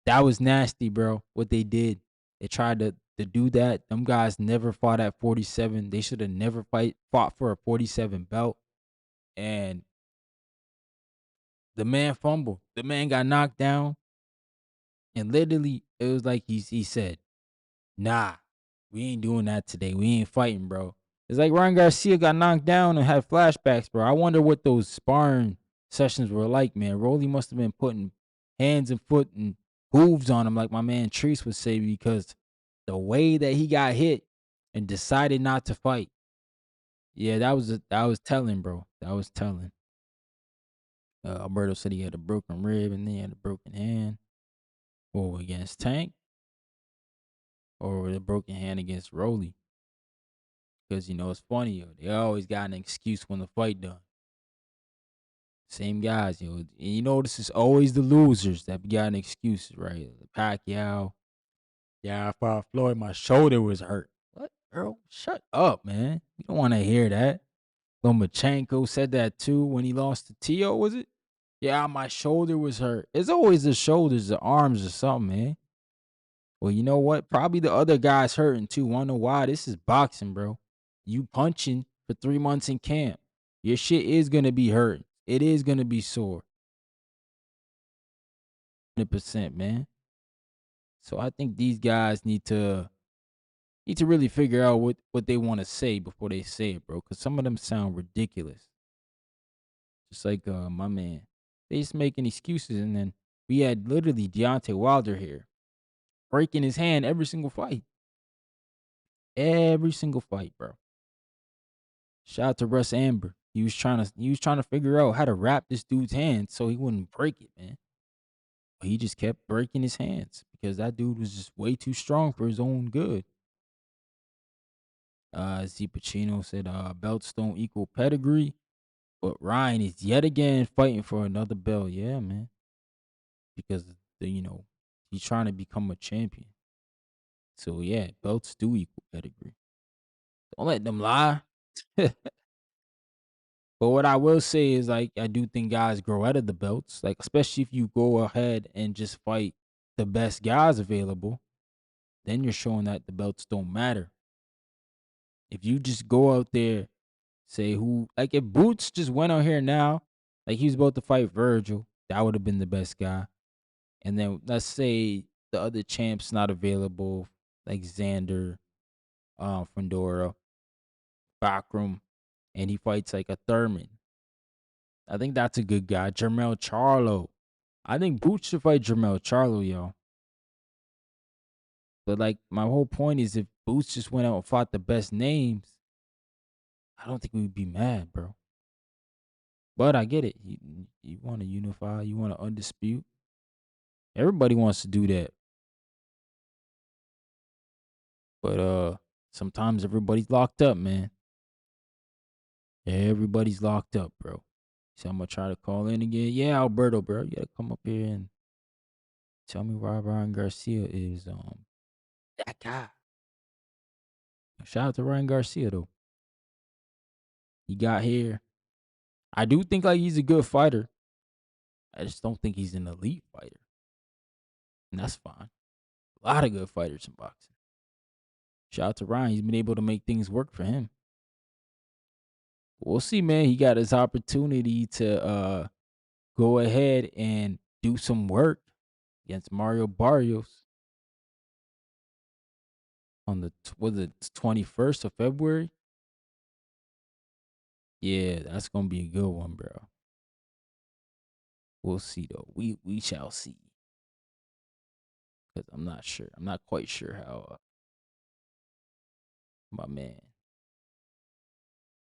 that was nasty, bro. What they did. They tried to do that. Them guys never fought at 47. They should have never fought for a 47 belt. And the man fumbled. The man got knocked down. And literally, it was like he said, nah, we ain't doing that today. We ain't fighting, bro. It's like Ryan Garcia got knocked down and had flashbacks, bro. I wonder what those sparring sessions were like, man. Rolly must have been putting hands and foot and hooves on him, like my man Treese would say, because the way that he got hit and decided not to fight. Yeah, that was telling, bro. That was telling. Alberto said he had a broken rib and then he had a broken hand. Or against Tank, or with a broken hand against Rolly. Because, it's funny, they always got an excuse when the fight done. Same guys, And this is always the losers that be got an excuse, right? Pacquiao. Yeah, I fought Floyd, my shoulder was hurt. What, bro? Shut up, man. You don't want to hear that. Lomachenko said that too when he lost to Tio, was it? Yeah, my shoulder was hurt. It's always the shoulders, the arms, or something, man. Well, you know what? Probably the other guy's hurting too. Wanna know why? This is boxing, bro. You punching for 3 months in camp. Your shit is gonna be hurt. It is gonna be sore. 100%, man. So I think these guys need to really figure out what they want to say before they say it, bro. Cause some of them sound ridiculous. Just like my man. They just making excuses, and then we had literally Deontay Wilder here breaking his hand every single fight. Every single fight, bro. Shout out to Russ Amber. He was trying to figure out how to wrap this dude's hand so he wouldn't break it, man. But he just kept breaking his hands because that dude was just way too strong for his own good. Z Pacino said belts don't equal pedigree, but Ryan is yet again fighting for another belt. Yeah, man. Because he's trying to become a champion. So yeah, belts do equal pedigree. Don't let them lie. But what I will say is, like, I do think guys grow out of the belts, like, especially if you go ahead and just fight the best guys available, then you're showing that the belts don't matter. If you just go out there, say like if Boots just went out here now, like he was about to fight Virgil, that would have been the best guy. And then let's say the other champ's not available, like Xander, Fundora, Bakram, and he fights like a Thurman. I think that's a good guy. Jermel Charlo. I think Boots should fight Jermel Charlo, yo. But like my whole point is if Boots just went out and fought the best names, I don't think we'd be mad, bro. But I get it. You want to unify, you want to undispute. Everybody wants to do that. But sometimes everybody's locked up, man. Everybody's locked up, bro. So I'm gonna try to call in again. Yeah, Alberto, bro. You gotta come up here and tell me why Ryan Garcia is that guy. Shout out to Ryan Garcia though. He got here. I do think like he's a good fighter. I just don't think he's an elite fighter. And that's fine. A lot of good fighters in boxing. Shout out to Ryan. He's been able to make things work for him. We'll see, man. He got his opportunity to go ahead and do some work against Mario Barrios on the 21st of February. Yeah, that's gonna be a good one, bro. We'll see though. We shall see. because I'm not sure. I'm not quite sure how my man.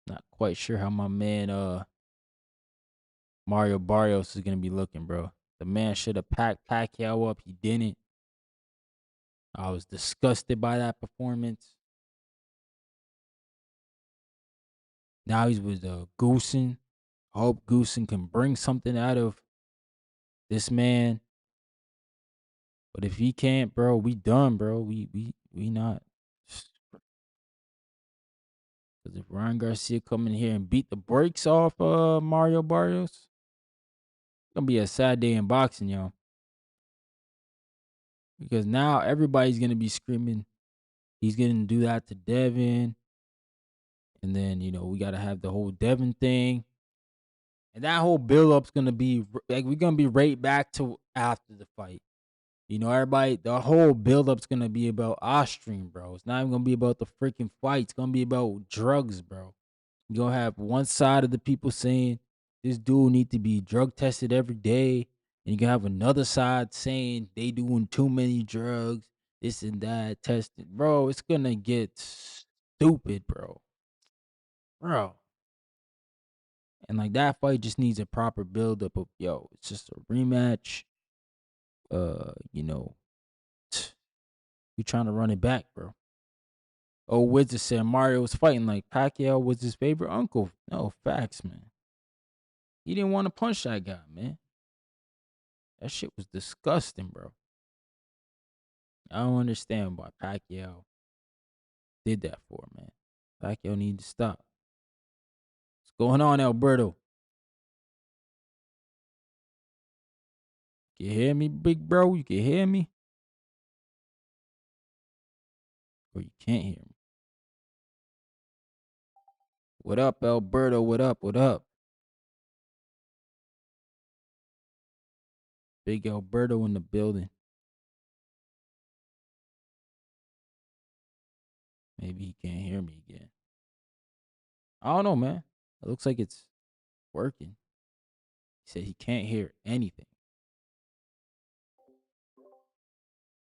Not quite sure how my man Mario Barrios is gonna be looking, bro. The man should have packed Pacquiao up. He didn't. I was disgusted by that performance. Now he's with Goosen. I hope Goosen can bring something out of this man. But if he can't, bro, we done, bro. We not. Because if Ryan Garcia come in here and beat the brakes off Mario Barrios, it's gonna be a sad day in boxing, y'all. Because now everybody's gonna be screaming he's gonna do that to Devin. And then, we gotta have the whole Devin thing. And that whole build up's gonna be like we're gonna be right back to after the fight. Everybody, the whole build up's gonna be about Austrian, bro. It's not even gonna be about the freaking fight. It's gonna be about drugs, bro. You're gonna have one side of the people saying this dude need to be drug tested every day. And you can have another side saying they doing too many drugs, this and that, testing. Bro, it's gonna get stupid, bro. Bro. And like that fight just needs a proper build up of it's just a rematch. We trying to run it back, bro. Oh, Wizard said Mario was fighting like Pacquiao was his favorite uncle. No, facts, man. He didn't want to punch that guy, man. That shit was disgusting, bro. I don't understand why Pacquiao did that for, man. Pacquiao need to stop. What's going on, Alberto? You hear me, big bro? You can hear me? Or you can't hear me? What up, Alberto? What up? What up? Big Alberto in the building. Maybe he can't hear me again. I don't know, man. It looks like it's working. He said he can't hear anything.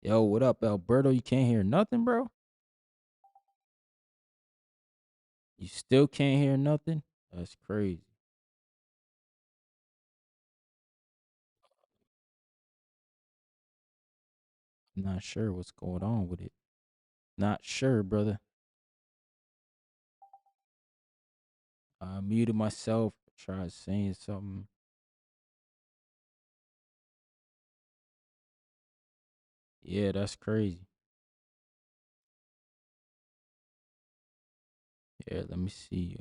Yo, what up, Alberto? You can't hear nothing, bro? You still can't hear nothing? That's crazy. I'm not sure what's going on with it. Not sure, brother. I muted myself, tried saying something. Yeah, that's crazy. Yeah, let me see.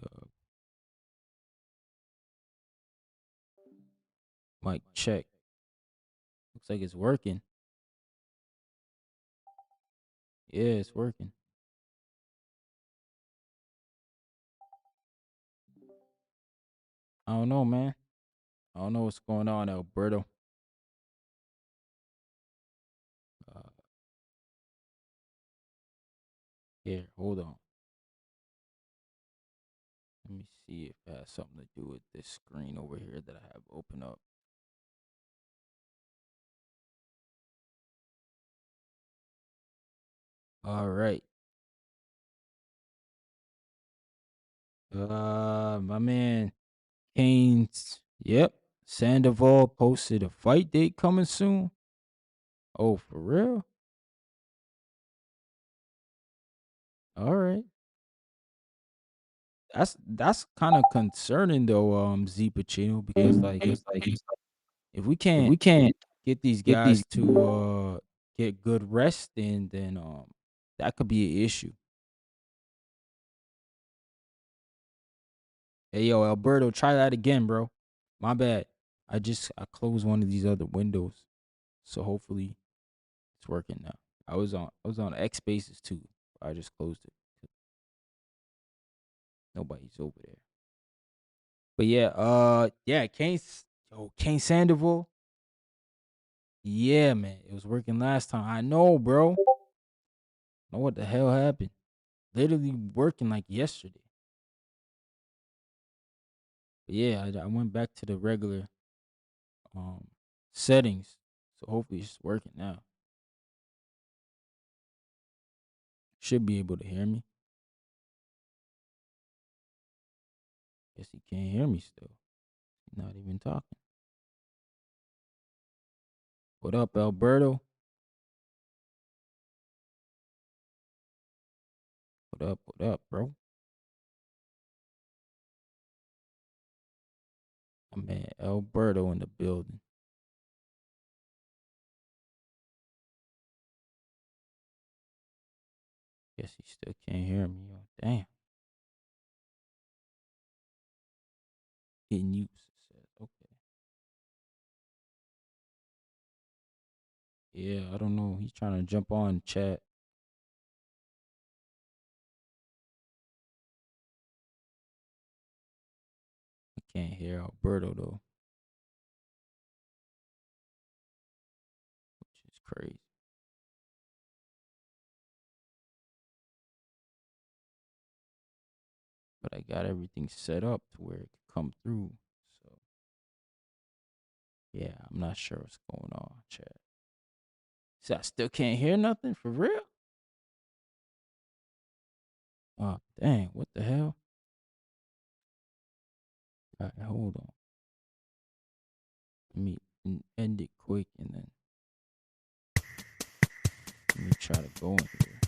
Mic check. Looks like it's working. Yeah, it's working. I don't know, man. I don't know what's going on, Alberto. Uh, Here, hold on. Let me see if it has something to do with this screen over here that I have open up. All right. My man Keynes. Yep. Sandoval posted a fight date coming soon. Oh, for real? All right. That's kind of concerning though, Z Pacino, because like if we If can't we can't get these get these, guys to get good rest, then that could be an issue. Hey yo, Alberto, try that again, bro. My bad. I closed one of these other windows, so hopefully it's working now. I was on X Spaces too. I just closed it. Nobody's over there. But yeah, Kane Sandoval. Yeah, man, it was working last time. I know, bro. Know what the hell happened? Literally working like yesterday. But yeah, I went back to the regular um settings, so hopefully it's working now. Should be able to hear me. Guess he can't hear me still. He's not even talking. What up, Alberto? What up? What up, bro? My man Alberto in the building. Guess he still can't hear me. Oh, damn. Getting used. Okay. Yeah, I don't know. He's trying to jump on chat. I can't hear Alberto though, which is crazy. But I got everything set up to where it could come through. So yeah, I'm not sure what's going on, chat. So I still can't hear nothing for real? Oh dang, what the hell? All right, hold on. Let me end it quick and then let me try to go in here.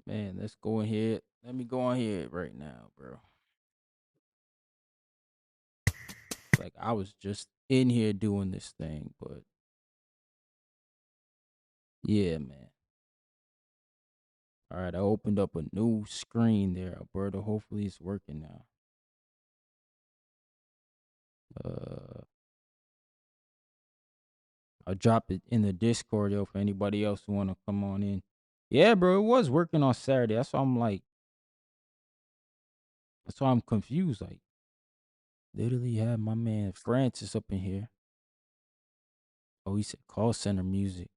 Man, let's go in here. Let me go on here right now, bro. Like I was just in here doing this thing, but yeah, man. All right, I opened up a new screen there, Alberto. Hopefully it's working now. I'll drop it in the Discord, yo, for anybody else who want to come on in. Yeah, bro, it was working on Saturday. That's why I'm confused. Like, literally had my man Francis up in here. Oh, he said call center music.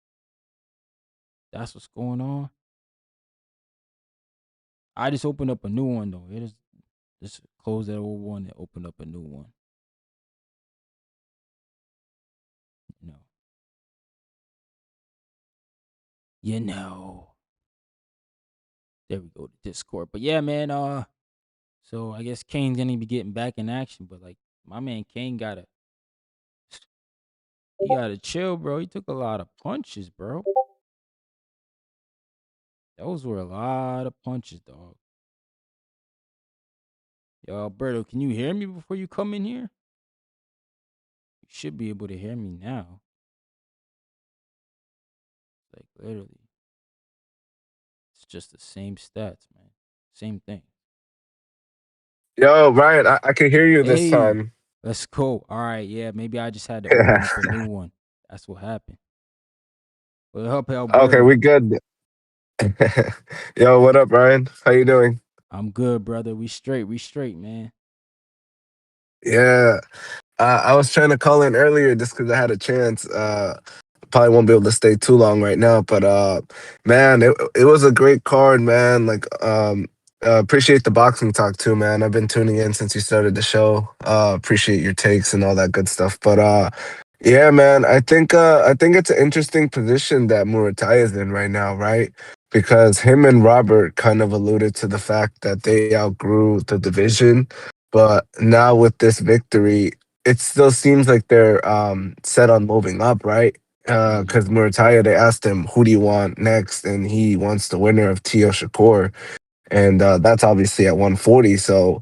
That's what's going on. I just opened up a new one though. It is just close that old one and open up a new one. You know. You know. There we go to Discord. But yeah, man, so I guess Kane's gonna be getting back in action, but like my man Kane gotta chill, bro. He took a lot of punches, bro. Those were a lot of punches, dog. Yo, Alberto, can you hear me before you come in here? You should be able to hear me now. Like literally. It's just the same stats, man. Same thing. Yo, Ryan, I can hear you this Hey, time. let's go. All right, yeah. Maybe I just had to open up a new one. That's what happened. Well, help Okay, Alberto. we good. Yo, what up, Ryan? How you doing? I'm good, brother. We straight, man. Yeah, I was trying to call in earlier just because I had a chance. Probably won't be able to stay too long right now, but man, it was a great card, man. Like, appreciate the boxing talk too, man. I've been tuning in since you started the show. Appreciate your takes and all that good stuff. But yeah, man, I think it's an interesting position that Muratalla is in right now, right? Because him and Robert kind of alluded to the fact that they outgrew the division, but now with this victory, it still seems like they're set on moving up, right? Because Muratalla, they asked him, "Who do you want next?" and he wants the winner of Tio Shakur, and that's obviously at 140. So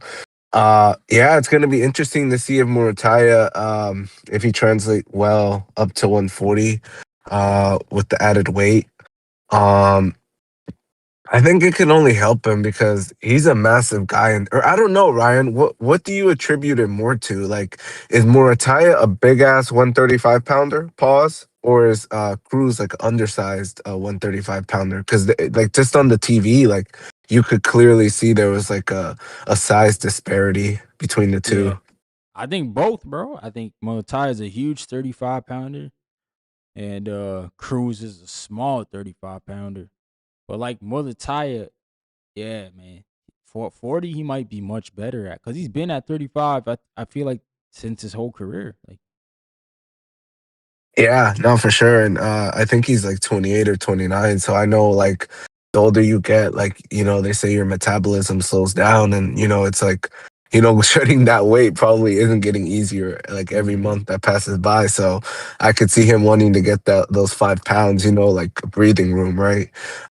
yeah, it's going to be interesting to see if Muratalla, if he translate well up to 140 with the added weight. Um, I think it can only help him because he's a massive guy. And or I don't know, Ryan, what do you attribute it more to? Like, is Muratalla a big ass 135 pounder? Pause. Or is Cruz like undersized 135 pounder? Because like just on the TV, like you could clearly see there was like a size disparity between the two. Yeah. I think both, bro. I think Muay Thai is a huge 35 pounder. and Cruz is a small 35 pounder. But like Muratalla, yeah, man. For 40, he might be much better at because he's been at 35. I feel like since his whole career. Like, Yeah, no, for sure. And I think he's like 28 or 29. So I know like the older you get, like, they say your metabolism slows down. And, it's like, shedding that weight probably isn't getting easier like every hmm month that passes by. So I could see him wanting to get those 5 pounds, like breathing room, right?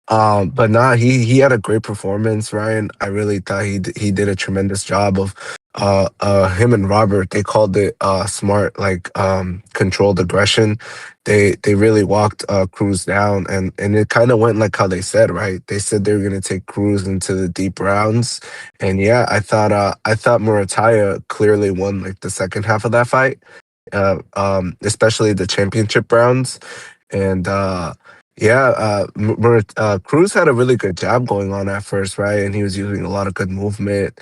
But nah, he had a great performance, Ryan. I really thought he did a tremendous job of him and Robert, they called it smart, like controlled aggression. They really walked Cruz down, and it kind of went like how they said, right? They said they were gonna take Cruz into the deep rounds, and yeah, I thought Murataya clearly won like the second half of that fight, especially the championship rounds. And yeah, Cruz had a really good jab going on at first, right? And he was using a lot of good movement,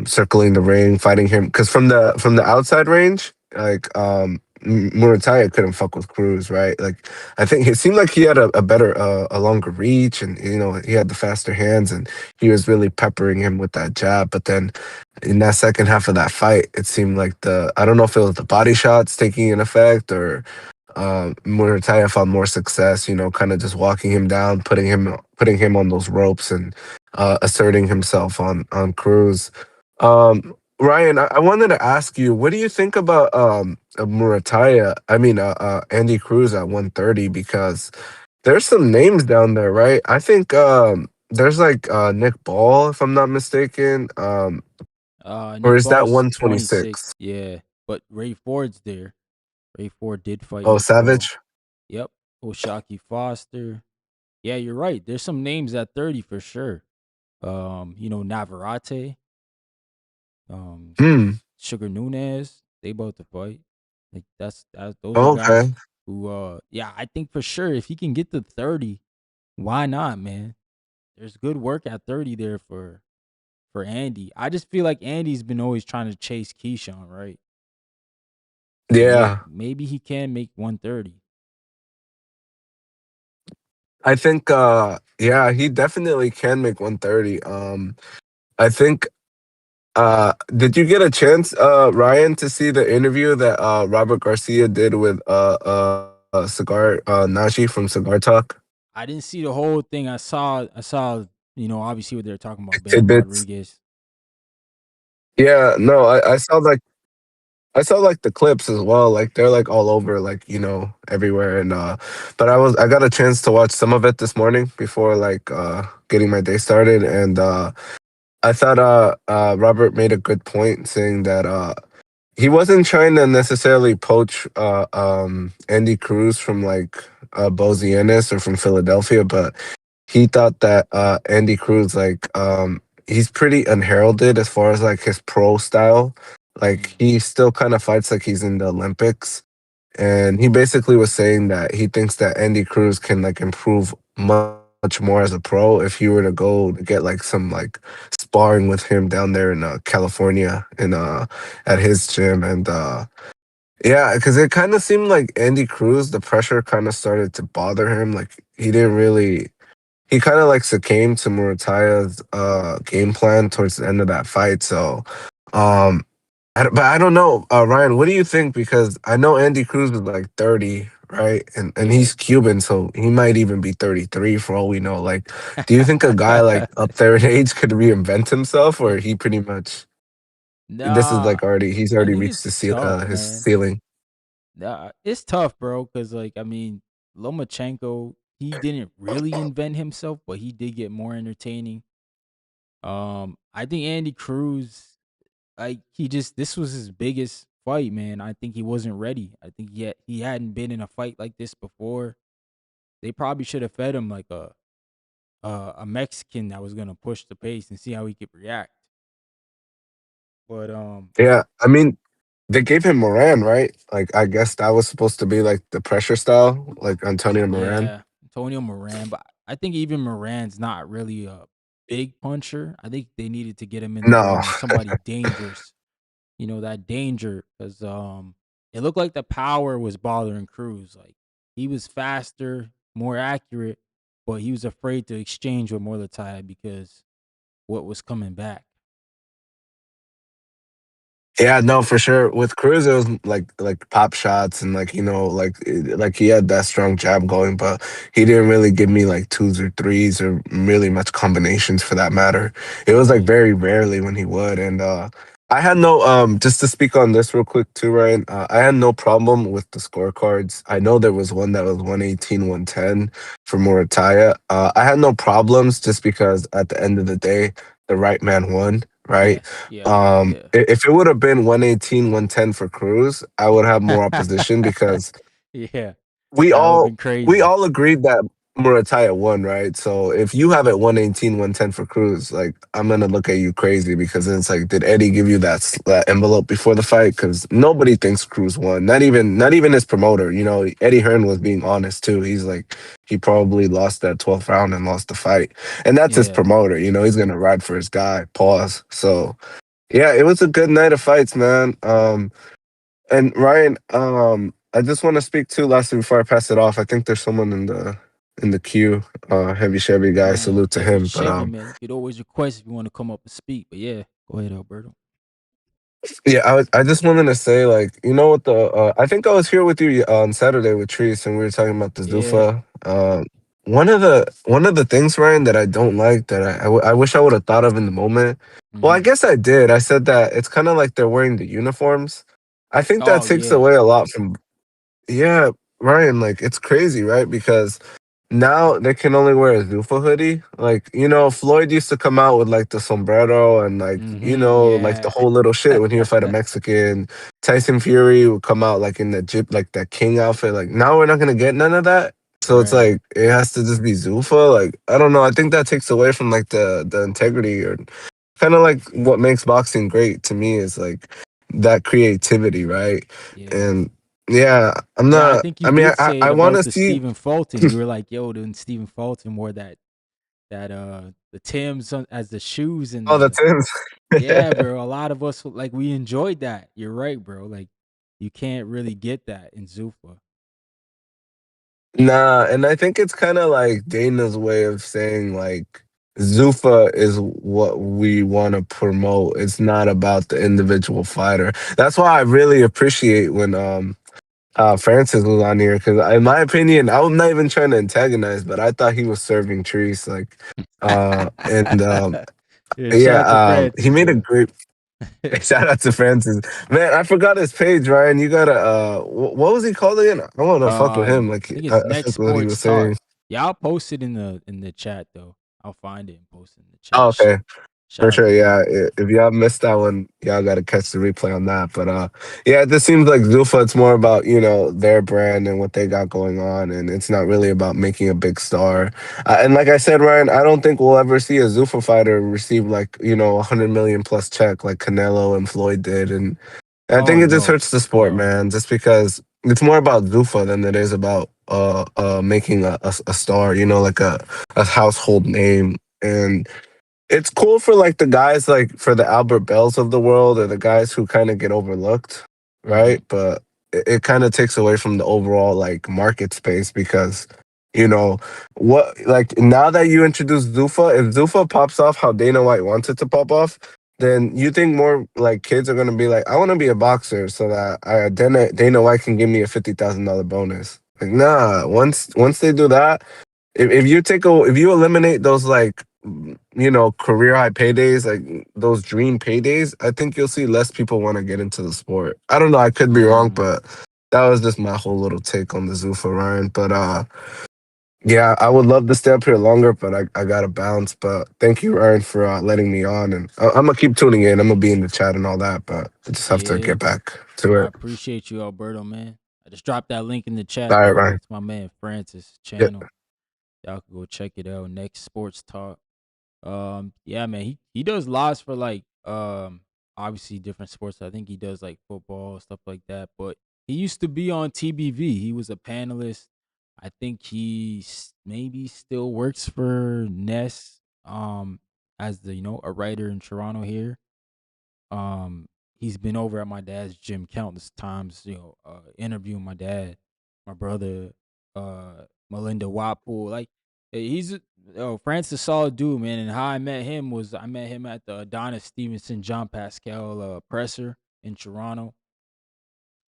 circling the ring, fighting him. Because from the outside range, like Murataya couldn't fuck with Cruz, right? Like I think it seemed like he had a better, a longer reach, and he had the faster hands, and he was really peppering him with that jab. But then in that second half of that fight, it seemed like I don't know if it was the body shots taking an effect or Murataya found more success, kind of just walking him down, putting him on those ropes and asserting himself on Cruz. Ryan, I wanted to ask you, what do you think about Murataya? I mean, Andy Cruz at 130 because there's some names down there, right? I think there's like Nick Ball, if I'm not mistaken, or Nick is that Ball's 26. 126? Yeah, but Ray Ford's there. Ray Ford did fight Oh, Nick Ball. Savage. Yep. Oshaki Foster. Yeah, you're right. There's some names at 30 for sure. Navarrete, um, Hmm. Sugar Nunez, they both to fight. Like those are guys Okay. who yeah, I think for sure if he can get to 30, why not, man? There's good work at 30 there for Andy. I just feel like Andy's been always trying to chase Keyshawn, right? So Yeah. maybe he can make 130. I think yeah, he definitely can make 130. I think did you get a chance, Ryan, to see the interview that Robert Garcia did with Cigar Nashi from Cigar Talk? I didn't see the whole thing. I saw, obviously what they were talking about Bam Tidbits. Rodriguez. Yeah, no, I saw like the clips as well. Like they're like all over, like, everywhere. And but I got a chance to watch some of it this morning before like getting my day started. And I thought Robert made a good point saying that he wasn't trying to necessarily poach Andy Cruz from like Bozienis or from Philadelphia, but he thought that Andy Cruz like he's pretty unheralded as far as like his pro style. Like Mm, he still kind of fights like he's in the Olympics, and he basically was saying that he thinks that Andy Cruz can like improve much more as a pro if he were to go to get like some like sparring with him down there in California in at his gym. And yeah, because it kind of seemed like Andy Cruz, the pressure kind of started to bother him. Like he kind of like succumbed to Murataya's game plan towards the end of that fight. So um but I don't know, Ryan. What do you think? Because I know Andy Cruz is like 30, right? And yeah. he's Cuban, so he might even be 33 for all we know. Like, do you think a guy like up there in age could reinvent himself, or he pretty much this is Nah, like he's I already think reached it's tough, his man. ceiling? Nah, it's tough, bro. Cause like I mean, Lomachenko, he didn't really invent himself, but he did get more entertaining. I think Andy Cruz, like this was his biggest fight, man. I think he wasn't ready. I think he hadn't been in a fight like this before. They probably should have fed him like a Mexican that was gonna push the pace and see how he could react. But Yeah, I mean, they gave him Moran, right? Like, I guess that was supposed to be like the pressure style, like Antonio Moran. yeah, Antonio Moran, but I think even Moran's not really a big puncher. I think they needed to get him in the No, ring with somebody dangerous. That danger because it looked like the power was bothering Cruz. Like he was faster, more accurate, but he was afraid to exchange with Muratalla because what was coming back. Yeah, no, for sure. With Cruz, it was like pop shots and like he had that strong jab going, but he didn't really give me like twos or threes or really much combinations for that matter. It was like Right. very rarely when he would, and I had no just to speak on this real quick too, Ryan. I had no problem with the scorecards. I know there was one that was 118, 110 for Murataya. I had no problems just because at the end of the day, the right man won, right? Yes. Yeah. Yeah. If it would have been 118, 110 for Cruz, I would have more opposition because Yeah. we That would have all been we crazy. all agreed that Murataya won, right? So if you have it 118, 110 for Cruz, like I'm gonna look at you crazy because then it's like, did Eddie give you that envelope before the fight? Because nobody thinks Cruz won. Not even his promoter. You know, Eddie Hearn was being honest too. He's like, he probably lost that 12th round and lost the fight, and that's his Yeah. promoter. You know, he's gonna ride for his guy. Pause. So yeah, it was a good night of fights, man. And Ryan, I just want to speak to lastly before I pass it off. I think there's someone in the queue, heavy Chevy guy. Salute to Heavy him. But Chevy, man. You could always request if you want to come up and speak. But yeah, go ahead, Alberto. yeah, I just wanted to say, like, you know what, I think I was here with you on Saturday with Treese and we were talking about the Yeah. Zuffa. One of the things, Ryan, that I don't like that I wish I would have thought of in the moment. Well, I Hmm. guess I did. I said that it's kind of like they're wearing the uniforms. I think that Oh takes yeah. away a lot from. Yeah, Ryan, like it's crazy, right? Because now they can only wear a Zuffa hoodie. Like, Floyd used to come out with like the sombrero and like the Yeah. whole little shit when he would fight a Mexican. Tyson Fury would come out like in the jip, like that king outfit. Like now we're not gonna get none of that. So it's Right. like it has to just be Zuffa. Like, I don't know. I think that takes away from like the integrity or kind of like what makes boxing great to me is like that creativity, right? Yeah. And yeah, I'm Yeah, I not. think you I mean, did say I it want about to the see. Stephen Fulton. You were like, "Yo, then Stephen Fulton wore that the Tims as the shoes and Oh, the the Tims. yeah, bro. A lot of us like we enjoyed that. You're right, bro. Like you can't really get that in Zuffa. Nah, and I think it's kind of like Dana's way of saying like Zuffa is what we want to promote. It's not about the individual fighter. That's why I really appreciate when Francis was on here because in my opinion, I'm not even trying to antagonize, but I thought he was serving trees like and Yeah, shout yeah, out to he Francis, made a yo. great. Shout out to Francis. Man, I forgot his page, Ryan. You gotta what was he called again? I wanna fuck with him. I Like think it's I Next fuck with what he Sports was Talk. saying. Yeah, I'll post it in the chat though. I'll find it and post it in the Oh, chat. okay. For Shout out sure, to yeah. Francis. If y'all missed that one, y'all gotta catch the replay on that. But yeah, it just seems like Zuffa, it's more about, their brand and what they got going on, and it's not really about making a big star. And like I said, Ryan, I don't think we'll ever see a Zuffa fighter receive like, 100 million plus check like Canelo and Floyd did. And I Oh think it just no, hurts the sport, no. man, just because it's more about Zuffa than it is about making a star, like a household name. And it's cool for like the guys like for the Albert Bells of the world or the guys who kind of get overlooked, Hmm. right? But it kind of takes away from the overall like market space because what like now that you introduce Zuffa, if Zuffa pops off how Dana White wants it to pop off, then you think more like kids are gonna be like, I want to be a boxer so that Dana White can give me a $50,000 bonus. Like nah, once they do that, if you eliminate those like career high paydays, like those dream paydays, I think you'll see less people want to get into the sport. I don't know, I could be wrong, Mm. but that was just my whole little take on the Zuffa, Ryan. But yeah, I would love to stay up here longer, but I gotta bounce. But thank you, Ryan, for letting me on, and I'm gonna keep tuning in. I'm gonna be in the chat and all that, but I just have to Yeah. get back to I it. appreciate you, Alberto, man. I just dropped that link in the All chat right, though. Ryan. It's my man Francis Yep. channel. Y'all can go check it out. Next Sports Talk. Yeah, man, he does lives for like obviously different sports. I think he does like football stuff like that. But he used to be on TBV. He was a panelist. I think maybe still works for Ness as the a writer in Toronto here. Um, he's been over at my dad's gym countless times. Interviewing my dad, my brother. Melinda Watpool. Like Francis a solid dude, man. And how I met him was I met him at the Adonis Stevenson John Pascal presser in Toronto.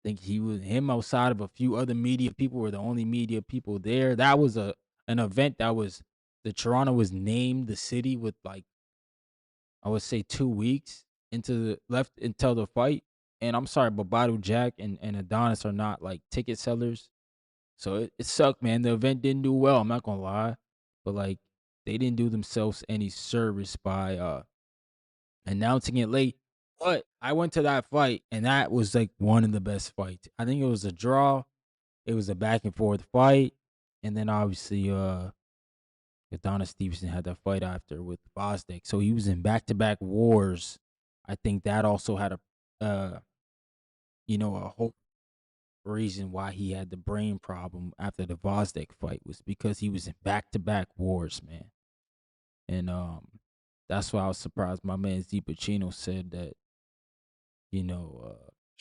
I think he was him outside of a few other media people were the only media people there. That was an event that was the Toronto was named the city with like I would say 2 weeks into the left until the fight. And I'm sorry, but Badu Jack and Adonis are not like ticket sellers. So it sucked, man. The event didn't do well, I'm not gonna lie. But like they didn't do themselves any service by announcing it late. But I went to that fight and that was like one of the best fights. I think it was a draw. It was a back and forth fight. And then obviously Adonis Stevenson had that fight after with Bosniak. So he was in back to back wars. I think that also had a whole reason why he had the brain problem after the Bosniak fight was because he was in back to back wars, man. And that's why I was surprised my man Z Pacino said that,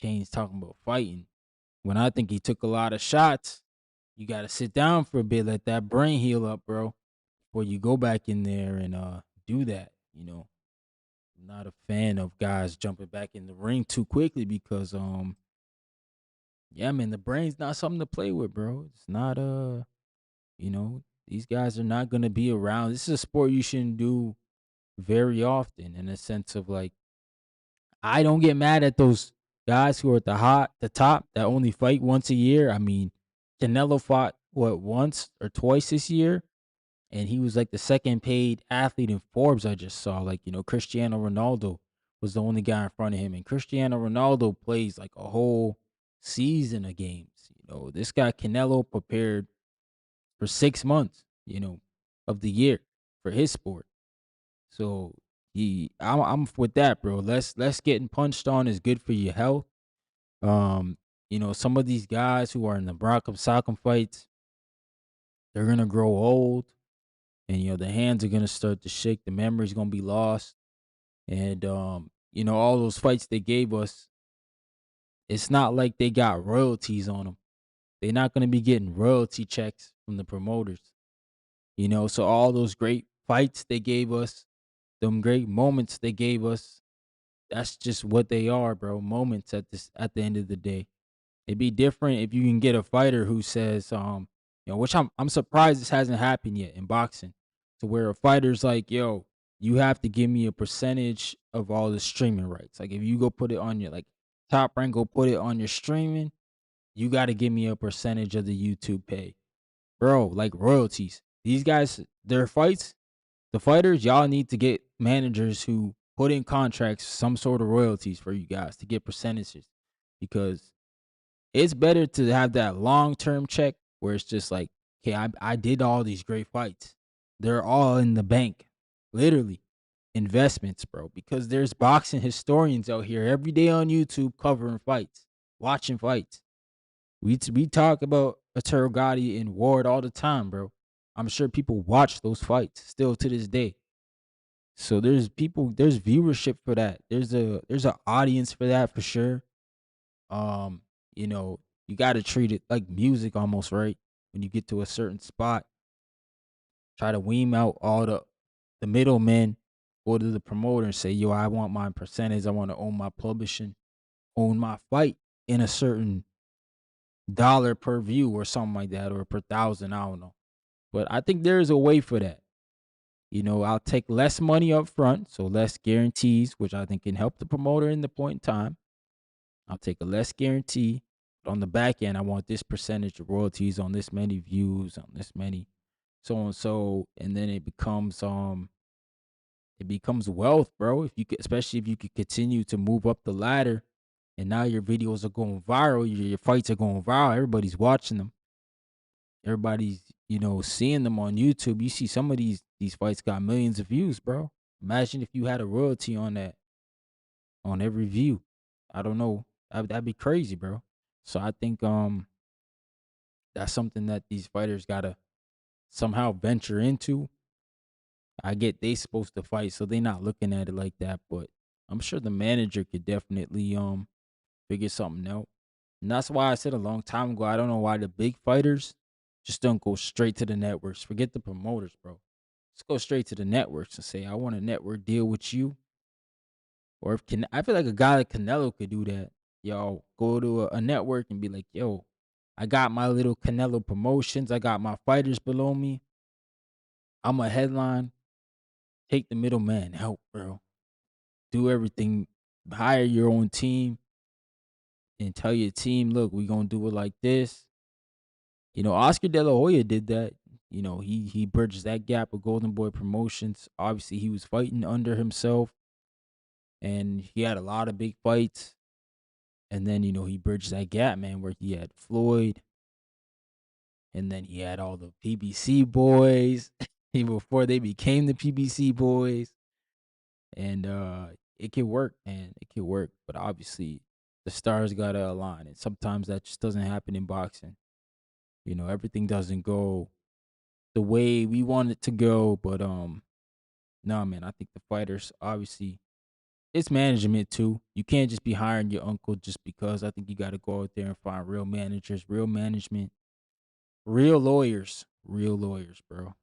Kane's talking about fighting. When I think he took a lot of shots, you gotta sit down for a bit, let that brain heal up, bro, before you go back in there and do that. I'm not a fan of guys jumping back in the ring too quickly because yeah, man, the brain's not something to play with, bro. It's not these guys are not gonna be around. This is a sport you shouldn't do very often in a sense of like I don't get mad at those guys who are at the top that only fight once a year. I mean, Canelo fought what once or twice this year, and he was like the second paid athlete in Forbes. I just saw like Cristiano Ronaldo was the only guy in front of him, and Cristiano Ronaldo plays like a whole season of games. This guy Canelo prepared for 6 months, of the year for his sport. So I'm with that, bro. Less getting punched on is good for your health. Um, some of these guys who are in the Brock'em Sock'em fights, they're gonna grow old, and the hands are gonna start to shake. The memory's gonna be lost, and all those fights they gave us, it's not like they got royalties on them. They're not gonna be getting royalty checks from the promoters. So all those great fights they gave us, them great moments they gave us, that's just what they are, bro. Moments at the end of the day. It'd be different if you can get a fighter who says, which I'm surprised this hasn't happened yet in boxing, to where a fighter's like, yo, you have to give me a percentage of all the streaming rights. Like if you go put it on your like Top Rank, go put it on your streaming, you got to give me a percentage of the YouTube pay, bro. Like royalties. These guys, their fights, the fighters, y'all need to get managers who put in contracts some sort of royalties for you guys to get percentages, because it's better to have that long-term check where it's just like, okay, I did all these great fights. They're all in the bank, literally investments, bro, because there's boxing historians out here every day on YouTube covering fights, watching fights. We talk about Arturo Gatti and Ward all the time, bro. I'm sure people watch those fights still to this day. So there's viewership for that. There's an audience for that for sure. Um, you got to treat it like music almost, right? When you get to a certain spot, try to wean out all the middlemen, go to the promoter and say, yo, I want my percentage. I want to own my publishing, own my fight in a certain dollar per view or something like that, or per thousand. I don't know. But I think there is a way for that. I'll take less money up front, so less guarantees, which I think can help the promoter in the point in time. I'll take a less guarantee. But on the back end, I want this percentage of royalties on this many views, on this many, so and so, and then it becomes wealth, bro. If you could, especially if you could continue to move up the ladder, and now your videos are going viral, your fights are going viral, everybody's watching them, everybody's seeing them on YouTube. You see some of these fights got millions of views, bro. Imagine if you had a royalty on that, on every view. I don't know. That'd be crazy, bro. So I think that's something that these fighters gotta somehow venture into. I get they supposed to fight, so they not looking at it like that, but I'm sure the manager could definitely figure something out. And that's why I said a long time ago, I don't know why the big fighters Just don't go straight to the networks. Forget the promoters, bro. Just go straight to the networks and say, I want a network deal with you. Or if I feel like a guy like Canelo could do that. Yo, go to a network and be like, yo, I got my little Canelo promotions. I got my fighters below me. I'm a headline. Take the middleman out, bro. Do everything. Hire your own team and tell your team, look, we're gonna do it like this. Oscar De La Hoya did that. He bridges that gap with Golden Boy Promotions. Obviously, he was fighting under himself, and he had a lot of big fights. And then he bridged that gap, man, where he had Floyd, and then he had all the PBC boys, even before they became the PBC boys. And it can work, man. It can work, but obviously, the stars gotta align, and sometimes that just doesn't happen in boxing. Everything doesn't go the way we want it to go. But no, man, I think the fighters, obviously, it's management too. You can't just be hiring your uncle just because. I think you got to go out there and find real managers, real management, real lawyers, bro.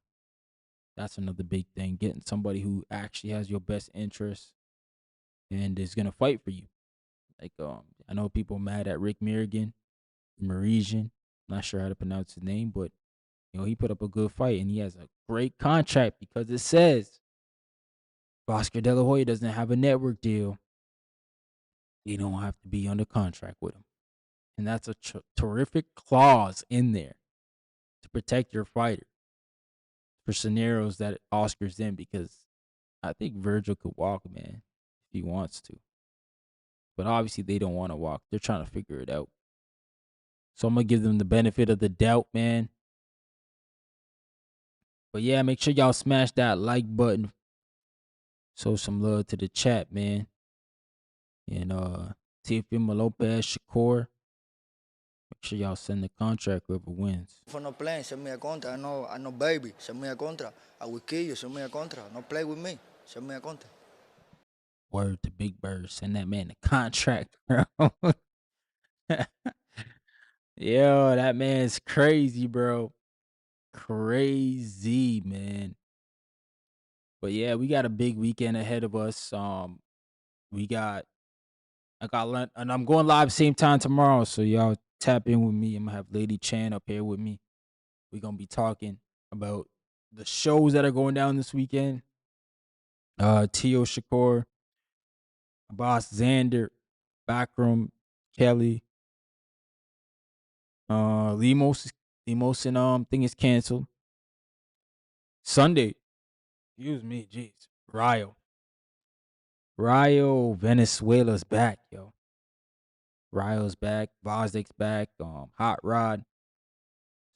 That's another big thing. Getting somebody who actually has your best interests and is gonna fight for you. Like I know people mad at Rick Merisian. Not sure how to pronounce his name, but he put up a good fight and he has a great contract because it says Oscar De La Hoya doesn't have a network deal. You don't have to be under contract with him. And that's a terrific clause in there to protect your fighter for scenarios that Oscar's in, because I think Virgil could walk, man, if he wants to. But obviously they don't want to walk. They're trying to figure it out. So I'm going to give them the benefit of the doubt, man. But yeah, make sure y'all smash that like button. Show some love to the chat, man. And Teofimo Lopez Shakur. Make sure y'all send the contract whoever wins. For no playing, send me a contra. I know baby, send me a contra. I will kill you, send me a contra. No play with me, send me a contra. Word to Big Bird. Send that man the contract, bro. Yo, that man's crazy, bro. Crazy, man. But yeah, we got a big weekend ahead of us. And I'm going live same time tomorrow, so y'all tap in with me. I'm gonna have Lady Chan up here with me. We're gonna be talking about the shows that are going down this weekend. Tio Shakur, Boss Xander, Backroom, Kelly, Limos and thing is canceled. Sunday, excuse me, jeez. Rio Venezuela's back, yo. Rio's back, Vozik's back, Hot Rod.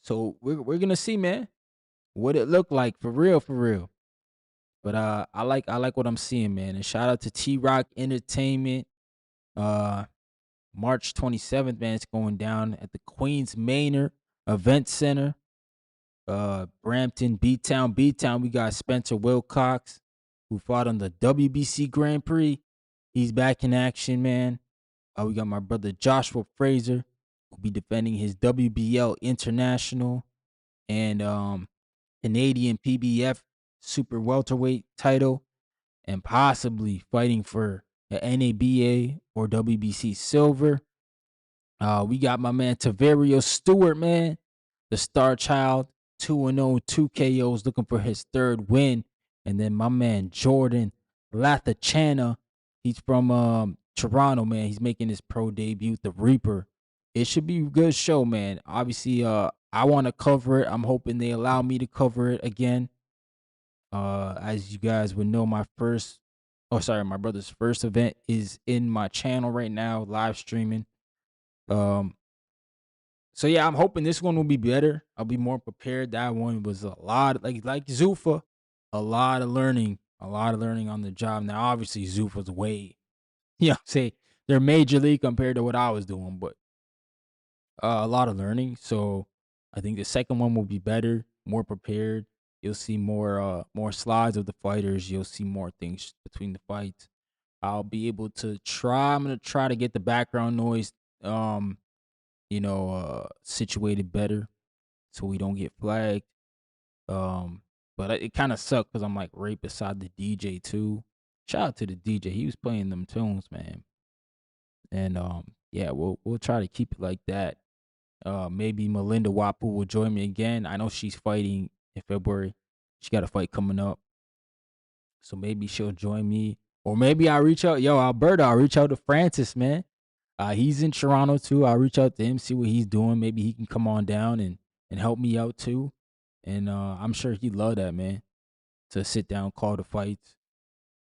So we're gonna see, man, what it looked like for real. But I like what I'm seeing, man. And shout out to T Rock Entertainment. March 27th, man, it's going down at the Queens Manor Event Center. Brampton, B-Town. We got Spencer Wilcox, who fought on the WBC Grand Prix. He's back in action, man. We got my brother Joshua Fraser, who'll be defending his WBL International and Canadian PBF Super Welterweight title, and possibly fighting for an NABA or WBC Silver. We got my man Taverio Stewart, man, the star child, 2-0, 2 KOs, looking for his third win. And then my man Jordan Lathachana, he's from Toronto, man. He's making his pro debut, the Reaper. It should be a good show, man. Obviously, I want to cover it. I'm hoping they allow me to cover it again. As you guys would know, my brother's first event is in my channel right now, live streaming. So yeah, I'm hoping this one will be better. I'll be more prepared. That one was a lot, like Zuffa, a lot of learning on the job. Now, obviously, Zuffa's way, say they're major league compared to what I was doing, but a lot of learning. So I think the second one will be better, more prepared. You'll see more slides of the fighters. You'll see more things between the fights. I'll be able to try. I'm gonna try to get the background noise situated better. so we don't get flagged. But it kind of sucked because I'm like right beside the DJ too. Shout out to the DJ. He was playing them tunes, man. And yeah, we'll try to keep it like that. Maybe Melinda Wapu will join me again. I know she's fighting in February. She got a fight coming up. So maybe she'll join me. Or maybe I'll reach out. Yo, Alberto, I'll reach out to Francis, man. He's in Toronto too. I'll reach out to him, see what he's doing. Maybe he can come on down and help me out too. And I'm sure he'd love that, man. To sit down, call the fights.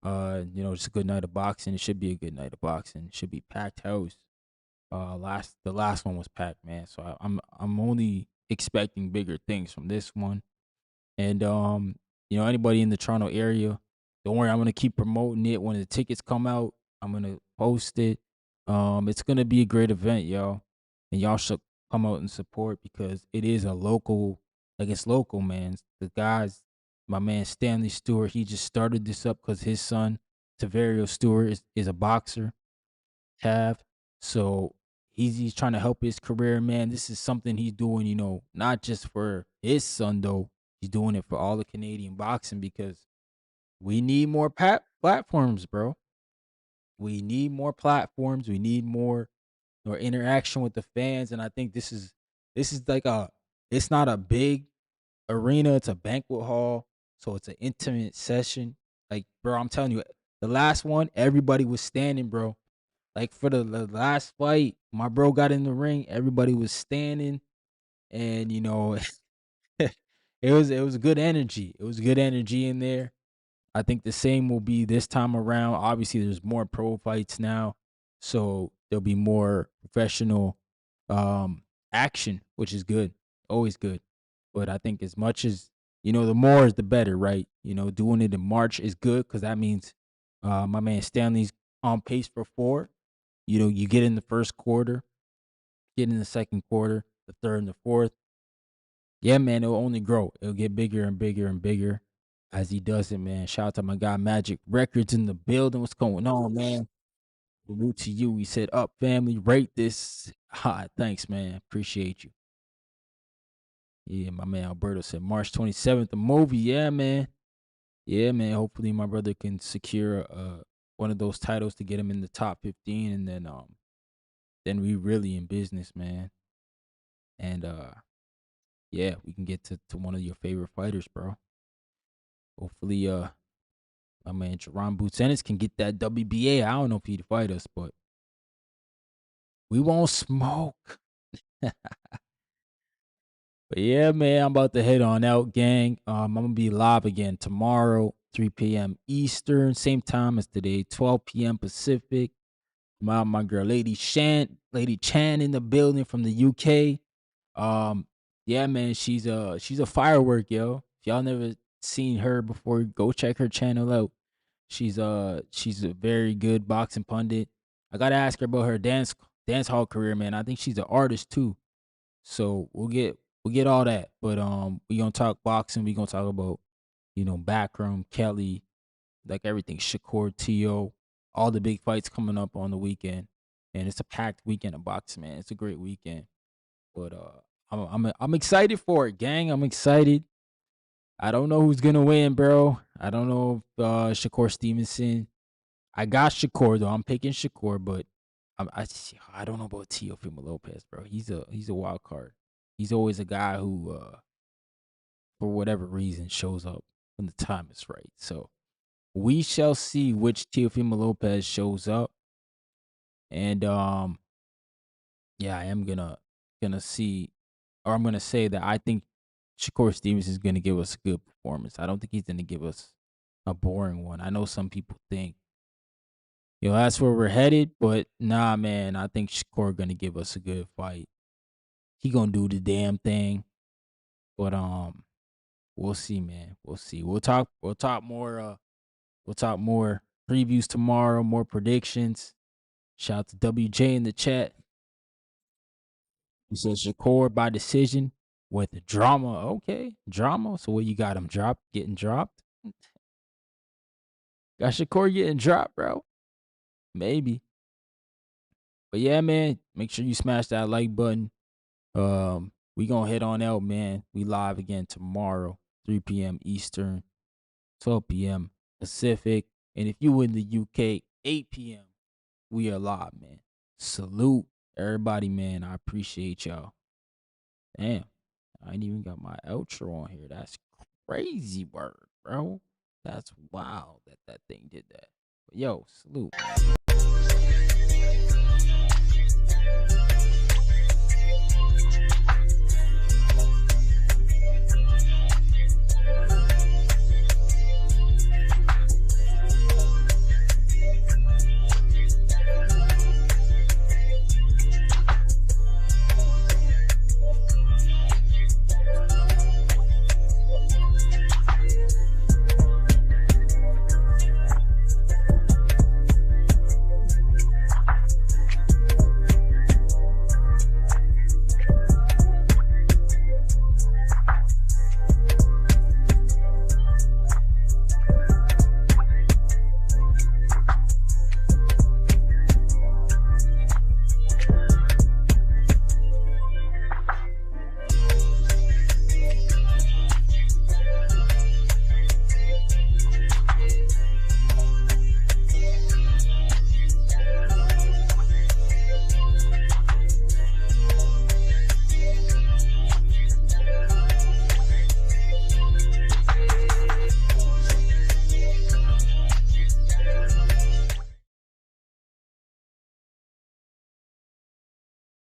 Just a good night of boxing. It should be a good night of boxing. It should be packed house. The last one was packed, man. So I'm only expecting bigger things from this one. And anybody in the Toronto area, don't worry, I'm gonna keep promoting it when the tickets come out. I'm gonna post it. It's gonna be a great event, y'all, and y'all should come out and support because it is a local, like it's local, man. The guys, my man Stanley Stewart, he just started this up because his son Tavario Stewart is a boxer, Tav. So he's trying to help his career, man. This is something he's doing, not just for his son though. He's doing it for all the Canadian boxing because we need more platforms, bro. We need more platforms. We need more interaction with the fans, and I think this is like it's not a big arena. It's a banquet hall, so it's an intimate session. Like, bro, I'm telling you, the last one, everybody was standing, bro. Like for the last fight, my bro got in the ring. Everybody was standing, and it was good energy. It was good energy in there. I think the same will be this time around. Obviously, there's more pro fights now, so there'll be more professional action, which is good, always good. But I think as much as the more is the better, right? Doing it in March is good because that means my man Stanley's on pace for 4. You get in the first quarter, get in the second quarter, the third and the fourth. Yeah, man, it'll only grow. It'll get bigger and bigger and bigger as he does it, man. Shout out to my guy Magic Records in the building. What's going on, man? Salute to you. He said, "Up, family, rate this hot." Thanks, man. Appreciate you. Yeah, my man Alberto said March 27th, the movie. Yeah, man. Yeah, man. Hopefully my brother can secure one of those titles to get him in the top 15, and then we really in business, man. And yeah, we can get to one of your favorite fighters, bro. Hopefully my man Jerron Boots Ennis can get that WBA. I don't know if he'd fight us, but we won't smoke. But yeah, man, I'm about to head on out, gang. I'm gonna be live again tomorrow, 3 p.m. Eastern, same time as today, 12 p.m. Pacific. My girl, Lady Chan in the building from the UK. Yeah, man, she's a firework, yo. If y'all never seen her before, go check her channel out. She's a very good boxing pundit. I gotta ask her about her dance hall career, man. I think she's an artist too. So we'll get all that. But we gonna talk boxing. We gonna talk about Backroom, Kelly, like everything. Shakur, T.O., all the big fights coming up on the weekend, and it's a packed weekend of boxing, man. It's a great weekend. But I'm excited for it, gang. I'm excited. I don't know who's gonna win, bro. I don't know if Shakur Stevenson. I got Shakur though. I'm picking Shakur, but I don't know about Teofimo Lopez, bro. He's a wild card. He's always a guy who, for whatever reason, shows up when the time is right. So we shall see which Teofimo Lopez shows up, and yeah, I am gonna see, or I'm gonna say that I think Shakur Stevenson is gonna give us a good performance. I don't think he's gonna give us a boring one. I know some people think, that's where we're headed, but nah, man, I think Shakur gonna give us a good fight. He gonna do the damn thing, but we'll see, man. We'll see. We'll talk more. We'll talk more previews tomorrow. More predictions. Shout out to WJ in the chat. He says Shakur by decision with the drama. Okay, drama. So what you got him getting dropped? Got Shakur getting dropped, bro? Maybe. But yeah, man, make sure you smash that like button. We gonna head on out, man. We live again tomorrow, 3 p.m. Eastern, 12 p.m. Pacific. And if you in the UK, 8 p.m. We are live, man. Salute everybody, man. I appreciate y'all. Damn, I ain't even got my outro on here. That's crazy word, bro. That's wild that thing did that. But yo, salute, man.